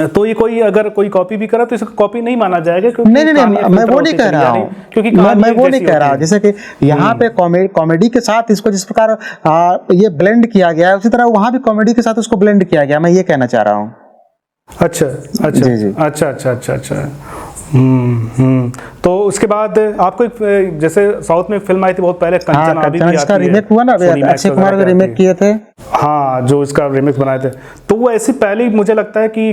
तो ये कोई अगर कोई कॉपी भी करा तो इसको कॉपी नहीं माना जाएगा, क्योंकि
नहीं,
कहानी
मैं
अपनी
वो
तरह
नहीं
से
कह
चली
रहा
जा रही,
हूँ,
क्योंकि
मैं
कहानी
वो
एक
नहीं
जैसी
कह रहा,
होती है।
जैसे कि यहाँ पे कॉमेडी के साथ इसको जिस प्रकार ये ब्लेंड किया गया है, उसी तरह वहाँ भी कॉमेडी के साथ उसको ब्लेंड किया गया, मैं ये कहना चाह रहा हूँ।
अच्छा अच्छा
जी, जी।
अच्छा अच्छा अच्छा अच्छा। तो उसके बाद आपको एक, जैसे साउथ में एक फिल्म आई थी बहुत पहले, कंचना, अभी भी
इसका
आती है,
रीमेक हुआ ना,
सोनी मैक्स
अक्षय कुमार
वगैरह
के
पे
रीमेक
आती है।
किए थे।
हाँ, जो इसका रिमिक्स बनाए थे, तो वो ऐसी पहले मुझे लगता है कि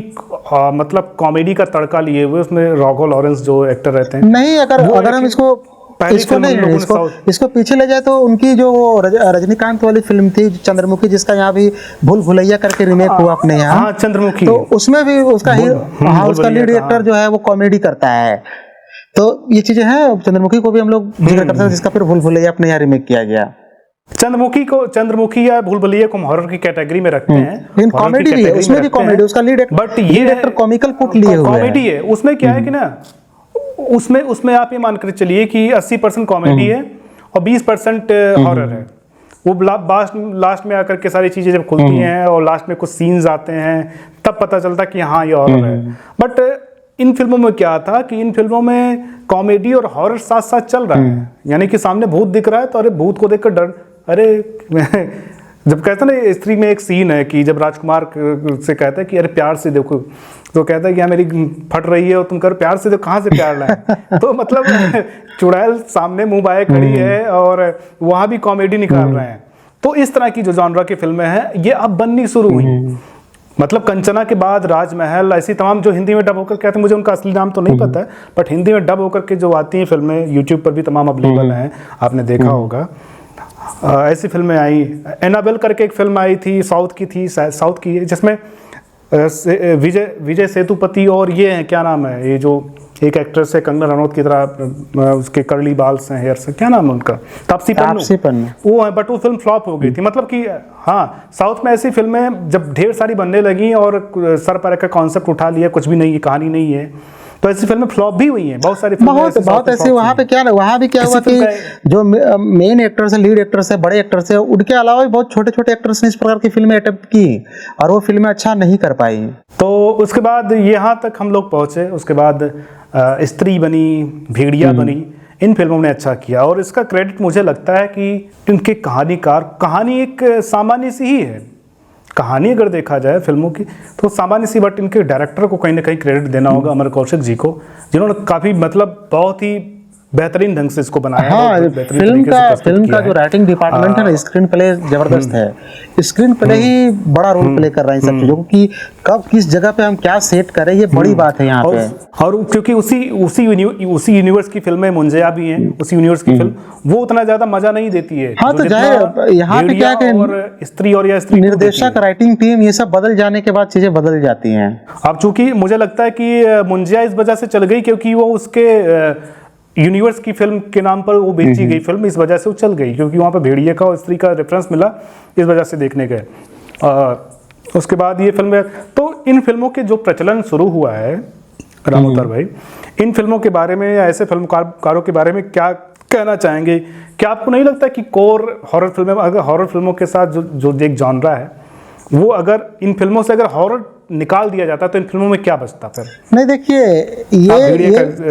मतलब कॉमेडी का तड़का लिए हुए, उसमें राघव लॉरेंस जो एक्टर रहते हैं।
नहीं, अगर
वो
हम
एक
इसको
पहली
इसको
फिल्म
नहीं
हम लोगों ने
इसको
साउथ-
इसको पीछे ले जाए तो उनकी जो वो रजनीकांत वाली फिल्म थी चंद्रमुखी, जिसका यहाँ भी भूल भुलैया करके रीमेक हुआ अपने यहाँ।
हाँ, चंद्रमुखी।
तो उसमें भी उसका
भूल
उसका लीड
भुलैया का,
एक्टर जो है वो कॉमेडी करता है। तो ये चीजें हैं, चंद्रमुखी को भी हम लोग जिक्र करते हैं, जिसका फिर भूल भुलैया अपने यहाँ रीमेक किया गया।
चंद्रमुखी या भूल भुलैया को हम हॉरर की कैटेगरी में रखते हैं,
लेकिन कॉमेडी भी है, उसमें भी कॉमेडी, उसका लीड
बट ये
एक्टर कॉमिकल पुट लिए हुए
कॉमेडी है। उसमें क्या है कि ना, उसमें आप ये मानकर चलिए कि 80% कॉमेडी है और 20% हॉरर है। वो लास्ट में आकर के सारी चीजें जब खुलती हैं और लास्ट में कुछ सीन्स आते हैं, तब पता चलता कि हाँ ये हॉरर है। बट इन फिल्मों में क्या था कि इन फिल्मों में कॉमेडी और हॉरर साथ साथ चल रहा है। यानी कि सामने भूत दिख रहा है तो अरे भूत को देखकर डर, अरे जब कहते हैं ना, स्त्री में एक सीन है कि जब राजकुमार से कहता है कि अरे प्यार से देखो, तो कहता है कि हाँ मेरी फट रही है और तुम कर प्यार से देखो, कहाँ से प्यार लाए। तो मतलब चुड़ैल सामने मुंह बाए खड़ी है और वहां भी कॉमेडी निकाल रहे हैं। तो इस तरह की जो जॉनरा की फिल्में हैं ये अब बननी शुरू हुई। मतलब कंचना के बाद राजमहल, ऐसी तमाम जो हिंदी में डब होकर कहते हैं, मुझे उनका असली नाम तो नहीं पता है, बट हिंदी में डब होकर के जो आती हैं फिल्में, यूट्यूब पर भी तमाम अवेलेबल हैं, आपने देखा होगा। ऐसी फिल्में आई, एनाबेल करके एक फिल्म आई थी, साउथ की है, जिसमें विजय सेतुपति और ये हैं, क्या नाम है, ये जो एक एक्ट्रेस है कंगना रनौत की तरह, उसके कर्ली बाल्स हैं, हेयर से, क्या नाम है उनका, तापसी पन्नू, वो है। बट वो फिल्म फ्लॉप हो गई थी। मतलब कि हाँ, साउथ में ऐसी फिल्में जब ढेर सारी बनने लगी और सर पर का कॉन्सेप्ट उठा लिया, कुछ भी नहीं है, कहानी नहीं है, तो ऐसी फिल्में फ्लॉप भी हुई हैं। बहुत सारी
बहुत ऐसी। वहाँ पे क्या हुआ कि जो मेन एक्टर्स है, लीड एक्टर्स है, बड़े एक्टर्स है, उनके अलावा भी बहुत छोटे छोटे एक्टर्स ने इस प्रकार की फिल्में अटेम्प्ट की और वो फिल्में अच्छा नहीं कर पाई।
तो उसके बाद यहाँ तक हम लोग पहुँचे। उसके बाद स्त्री बनी, भेड़िया बनी, इन फिल्मों ने अच्छा किया और इसका क्रेडिट मुझे लगता है कि इनके कहानी एक सामान्य सी ही है। कहानी अगर देखा जाए फिल्मों की तो सामान्य सी, बट इनके डायरेक्टर को कहीं ना कहीं क्रेडिट देना होगा, अमर कौशिक जी को, जिन्होंने काफी मतलब बहुत ही बेहतरीन ढंग से इसको बनाया।
हाँ, फिल्म का जो राइटिंग डिपार्टमेंट है ना, स्क्रीन प्ले जबरदस्त है। स्क्रीन प्ले ही बड़ा रोल प्ले कर रहा है इन सब चीजों को, कि कब किस जगह पे हम क्या सेट करें, ये बड़ी बात है यहाँ पे।
और क्योंकि उसी यूनिवर्स की फिल्में मुंजिया भी हैं, उसी यूनिवर्स की फिल्म, वो उतना ज्यादा मजा नहीं देती है।
हाँ, तो जाहिर यहाँ पे क्या है,
और स्त्री
निर्देशक, राइटिंग टीम, ये सब बदल जाने के बाद चीजें बदल जाती हैं।
अब चूंकि मुझे लगता है कि मुंजिया इस वजह से चल गई क्योंकि वो उसके यूनिवर्स की फिल्म के नाम पर वो बेची गई फिल्म, इस वजह से वो चल गई, क्योंकि वहाँ पर भेड़िए का और स्त्री का रेफरेंस मिला, इस वजह से देखने गए। उसके बाद ये फिल्म, तो इन फिल्मों के जो प्रचलन शुरू हुआ है रामोतर भाई, इन फिल्मों के बारे में या ऐसे फिल्मकारों के बारे में क्या कहना चाहेंगे? क्या आपको नहीं लगता कि कोर हॉरर फिल्में, अगर हॉरर फिल्मों के साथ जो एक जॉनरा है, वो अगर इन फिल्मों से अगर हॉरर निकाल दिया जाता तो इन फिल्मों में क्या बचता फिर?
नहीं देखिए,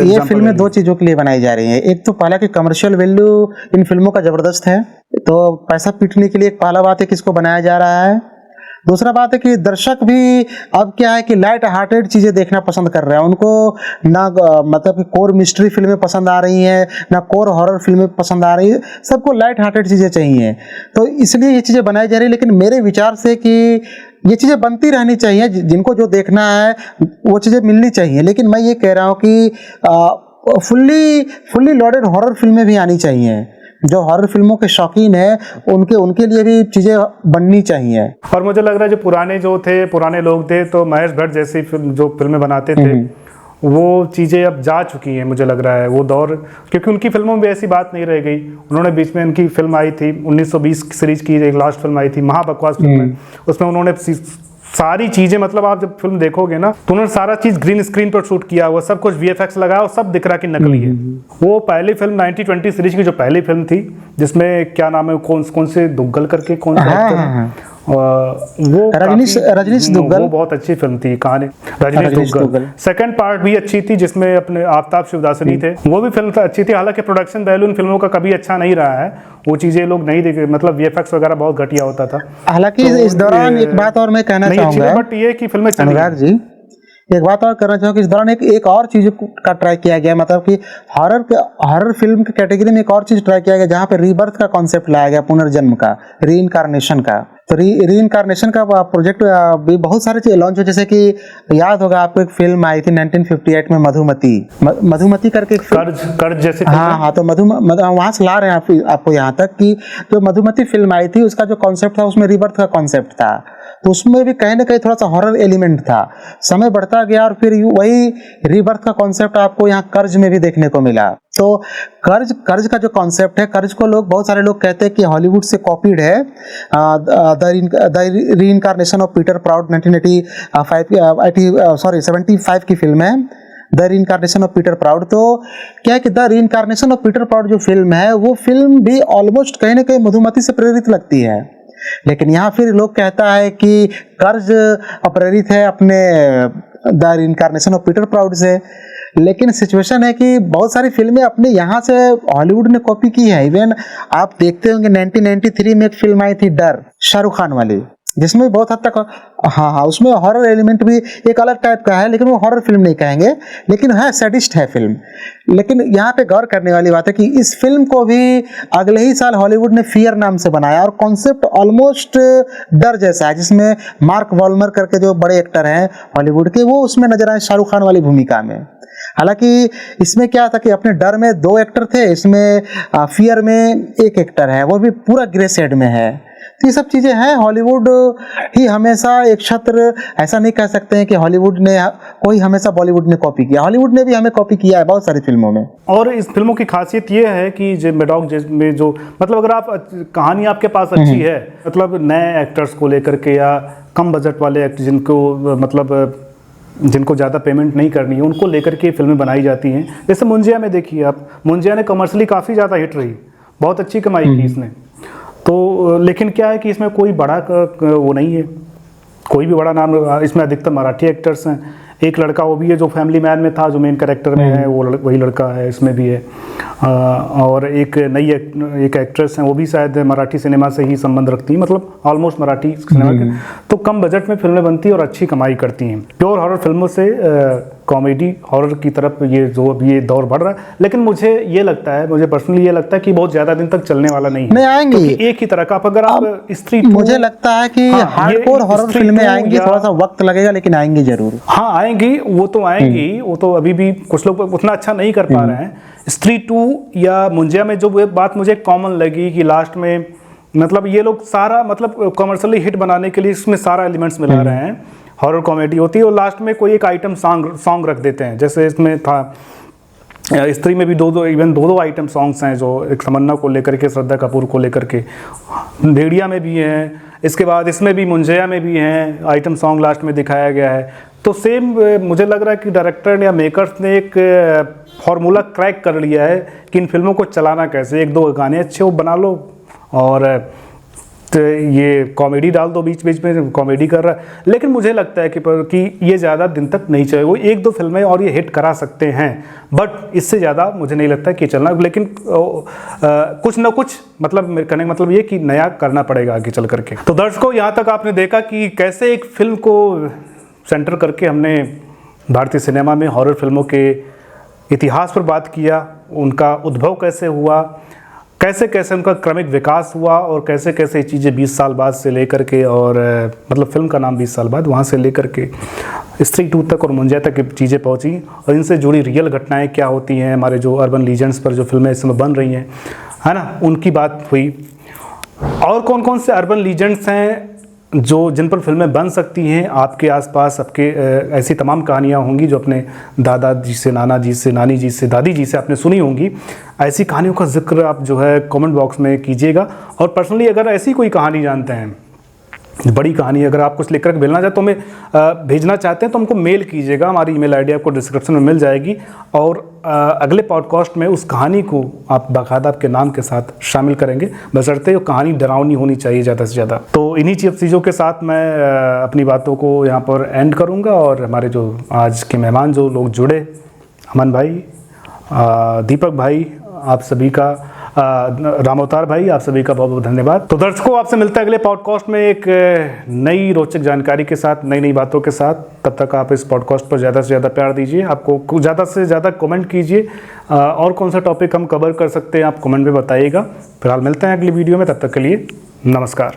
ये फिल्में दो चीज़ों के लिए बनाई जा रही हैं। एक तो पहला कि कमर्शियल वैल्यू इन फिल्मों का ज़बरदस्त है, तो पैसा पीटने के लिए एक पहला बात है कि इसको बनाया जा रहा है। दूसरा बात है कि दर्शक भी अब क्या है कि लाइट हार्टेड चीज़ें देखना पसंद कर रहे हैं। उनको ना मतलब कि कोर मिस्ट्री फिल्में पसंद आ रही हैं, ना कोर हॉरर फिल्में पसंद आ रही है, सबको लाइट हार्टेड चीज़ें चाहिए, तो इसलिए ये चीज़ें बनाई जा रही है। लेकिन मेरे विचार से कि ये चीज़ें बनती रहनी चाहिए, जिनको जो देखना है वो चीज़ें मिलनी चाहिए। लेकिन मैं ये कह रहा हूँ कि फुल्ली लोडेड हॉरर फिल्में भी आनी चाहिए। जो हॉरर फिल्मों के शौकीन हैं उनके लिए भी चीज़ें बननी चाहिए।
और मुझे लग रहा है जो पुराने लोग थे, तो महेश भट्ट जैसी जो फिल्में बनाते थे, वो चीज़ें अब जा चुकी हैं, मुझे लग रहा है वो दौर, क्योंकि उनकी फिल्मों में ऐसी बात नहीं रह गई। उन्होंने बीच में उनकी फिल्म आई थी 1920 सीरीज की एक लास्ट फिल्म आई थी, महाबकवास फिल्म है, उसमें उन्होंने सारी चीजें, मतलब आप जब फिल्म देखोगे ना तो उन्होंने सारा चीज ग्रीन स्क्रीन पर शूट किया हुआ, सब कुछ वीएफएक्स लगाया और सब दिख रहा कि नकली है। वो पहली फिल्म 1920 सीरीज की जो पहली फिल्म थी, जिसमें क्या नाम है, कौन से दुग्गल करके कौन से वो
रजनीश दुग्गल,
वो बहुत अच्छी फिल्म थी, कहानी रजनीश दुग्गल। सेकंड पार्ट भी अच्छी थी, जिसमें अपने आफ्ताब शिवदासनी थे, वो भी फिल्म अच्छी थी। हालांकि प्रोडक्शन वैल्यू इन फिल्मों का कभी अच्छा नहीं रहा है, वो चीजें लोग नहीं देखे, मतलब वीएफएक्स वगैरह बहुत घटिया होता था।
हालांकि इस दौरान एक बात और मैं कहना चाहूंगा,
बट ये कि फिल्में
अनुराग जी, एक बात और करना चाहूँगा कि इस दौरान एक और चीज़ का ट्राई किया गया, मतलब कि हॉरर फिल्म की कैटेगरी में एक और चीज़ ट्राई किया गया, जहाँ पे रीबर्थ का कॉन्सेप्ट लाया गया, पुनर्जन्म का, रीइंकारनेशन का। तो रीइंकारनेशन का प्रोजेक्ट भी बहुत सारे चीज़ लॉन्च हो, जैसे कि याद होगा आपको एक फिल्म आई थी 1958 में, मधुमती करके
कर्ज जैसे।
हाँ, तो वहाँ से ला रहे हैं आपको यहाँ तक कि जो मधुमती फिल्म आई थी, उसका जो कॉन्सेप्ट था उसमें रीबर्थ का कॉन्सेप्ट था, तो उसमें भी कहीं ना कहीं थोड़ा सा हॉरर एलिमेंट था। समय बढ़ता गया और फिर वही रीबर्थ का कॉन्सेप्ट आपको यहाँ कर्ज में भी देखने को मिला। तो कर्ज का जो कॉन्सेप्ट है, कर्ज को बहुत सारे लोग कहते हैं कि हॉलीवुड से कॉपीड है। The reincarnation of Peter proud 1975 की फिल्म है, the reincarnation of Peter proud. तो क्या है कि the reincarnation of Peter proud जो फिल्म है, वो फिल्म भी ऑलमोस्ट कहीं ना कहीं मधुमती से प्रेरित लगती है। लेकिन यहाँ फिर लोग कहता है कि कर्ज प्रेरित है अपने the reincarnation of Peter proud से। लेकिन सिचुएशन है कि बहुत सारी फिल्में अपने यहाँ से हॉलीवुड ने कॉपी की है। इवन आप देखते होंगे 1993 में एक फिल्म आई थी डर, शाहरुख खान वाली, जिसमें बहुत हद तक हाँ उसमें हॉरर एलिमेंट भी एक अलग टाइप का है, लेकिन वो हॉरर फिल्म नहीं कहेंगे, लेकिन है सैडिस्ट है फिल्म। लेकिन यहाँ पे गौर करने वाली बात है कि इस फिल्म को भी अगले ही साल हॉलीवुड ने फियर नाम से बनाया, और कॉन्सेप्ट ऑलमोस्ट डर जैसा है, जिसमें मार्क वॉल्मर करके जो बड़े एक्टर हैं हॉलीवुड के, वो उसमें नजर आए शाहरुख खान वाली भूमिका में। हालांकि इसमें क्या था कि अपने डर में 2 एक्टर थे, इसमें फियर में 1 एक्टर है, वो भी पूरा ग्रे शेड में है। तो ये सब चीज़ें हैं। हॉलीवुड ही हमेशा एक छत्र, ऐसा नहीं कह सकते हैं कि हॉलीवुड ने कोई हमेशा बॉलीवुड ने कॉपी किया, हॉलीवुड ने भी हमें कॉपी किया है बहुत सारी फिल्मों में।
और इस फिल्मों की खासियत ये है कि जो मेडॉक में जो मतलब अगर आप कहानी आपके पास अच्छी है, मतलब नए एक्टर्स को लेकर के या कम बजट वाले एक्टर जिनको मतलब जिनको ज़्यादा पेमेंट नहीं करनी है, उनको लेकर के फिल्में बनाई जाती हैं। जैसे मुंजिया में देखिए आप, मुंजिया ने कमर्शियली काफ़ी ज़्यादा हिट रही, बहुत अच्छी कमाई की इसने। तो लेकिन क्या है कि इसमें कोई बड़ा वो नहीं है, कोई भी बड़ा नाम, इसमें अधिकतर मराठी एक्टर्स हैं। एक लड़का वो भी है जो फैमिली मैन में था, जो मेन कैरेक्टर में है, वो वही लड़का है, इसमें भी है। और एक नई एक एक्ट्रेस हैं, वो भी शायद मराठी सिनेमा से ही संबंध रखती हैं, मतलब ऑलमोस्ट मराठी सिनेमा के। तो कम बजट में फिल्में बनती हैं और अच्छी कमाई करती हैं। प्योर हॉरर फिल्मों से कॉमेडी हॉरर की तरफ ये दौर बढ़ रहा है। लेकिन मुझे ये लगता है, मुझे पर्सनली ये लगता है कि बहुत ज़्यादा दिन तक चलने वाला नहीं है।
आएंगे
एक ही तरह का, अगर आप स्त्री,
मुझे लगता है कि हार्डकोर हॉरर फिल्में आएंगी, थोड़ा सा वक्त लगेगा, लेकिन आएंगी जरूर।
हाँ आएंगी, वो तो आएंगी, वो तो अभी भी कुछ लोग उतना अच्छा नहीं कर पा रहे हैं। स्त्री 2 या मुंजिया में जो बात मुझे कॉमन लगी कि लास्ट में मतलब ये लोग सारा मतलब कमर्शियली हिट बनाने के लिए इसमें सारा एलिमेंट्स मिला रहे हैं। हॉरर कॉमेडी होती है और लास्ट में कोई एक आइटम सॉन्ग रख देते हैं, जैसे इसमें था स्त्री में भी इवन दो आइटम सॉन्ग्स हैं, जो एक तमन्ना को लेकर के, श्रद्धा कपूर को लेकर के। भेड़िया में भी हैं, इसके बाद इसमें भी मुंजिया में भी हैं, आइटम सॉन्ग लास्ट में दिखाया गया है। तो सेम मुझे लग रहा है कि डायरेक्टर या मेकर्स ने एक फार्मूला क्रैक कर लिया है कि इन फिल्मों को चलाना कैसे। एक दो गाने अच्छे वो बना लो और तो ये कॉमेडी डाल दो, बीच बीच में कॉमेडी कर रहा है। लेकिन मुझे लगता है कि ये ज़्यादा दिन तक नहीं चले। वो एक दो फिल्में और ये हिट करा सकते हैं, बट इससे ज़्यादा मुझे नहीं लगता कि चलना। लेकिन कुछ ना कुछ मतलब कहने का मतलब ये कि नया करना पड़ेगा आगे चल करके। तो दर्शकों, यहाँ तक आपने देखा कि कैसे एक फिल्म को सेंटर करके हमने भारतीय सिनेमा में हॉरर फिल्मों के इतिहास पर बात किया, उनका उद्भव कैसे हुआ, कैसे कैसे उनका क्रमिक विकास हुआ और कैसे कैसे चीज़ें 20 साल बाद से लेकर के, और मतलब फिल्म का नाम 20 साल बाद, वहाँ से लेकर के स्त्री 2 तक और मुंजिया तक की चीज़ें पहुँची, और इनसे जुड़ी रियल घटनाएं क्या होती हैं, हमारे जो अर्बन लीजेंड्स पर जो फिल्में इस समय बन रही हैं, है ना, उनकी बात हुई। और कौन कौन से अर्बन लीजेंड्स हैं जिन पर फिल्में बन सकती हैं आपके आसपास, आपके ऐसी तमाम कहानियाँ होंगी जो अपने दादाजी से, नाना जी से, नानी जी से, दादी जी से आपने सुनी होंगी। ऐसी कहानियों का जिक्र आप जो है कमेंट बॉक्स में कीजिएगा। और पर्सनली अगर ऐसी कोई कहानी जानते हैं, बड़ी कहानी, अगर आप कुछ लिख कर भेजना चाहते तो हमें भेजना चाहते हैं तो हमको मेल कीजिएगा। हमारी ईमेल आईडी आपको डिस्क्रिप्शन में मिल जाएगी, और अगले पॉडकास्ट में उस कहानी को आप बाकायदा आपके नाम के साथ शामिल करेंगे, बशर्ते वो कहानी डरावनी होनी चाहिए ज़्यादा से ज़्यादा। तो इन्हीं चीज़ों के साथ मैं अपनी बातों को यहाँ पर एंड करूँगा। और हमारे जो आज के मेहमान जो लोग जुड़े, अमन भाई, दीपक भाई, आप सभी का, राम अवतार भाई, आप सभी का बहुत बहुत धन्यवाद। तो दर्शकों, आपसे मिलता है अगले पॉडकास्ट में एक नई रोचक जानकारी के साथ, नई नई बातों के साथ। तब तक आप इस पॉडकास्ट पर ज़्यादा से ज़्यादा प्यार दीजिए, आपको ज़्यादा से ज़्यादा कमेंट कीजिए, और कौन सा टॉपिक हम कवर कर सकते हैं आप कमेंट में बताइएगा। फिलहाल मिलते हैं अगली वीडियो में, तब तक के लिए नमस्कार।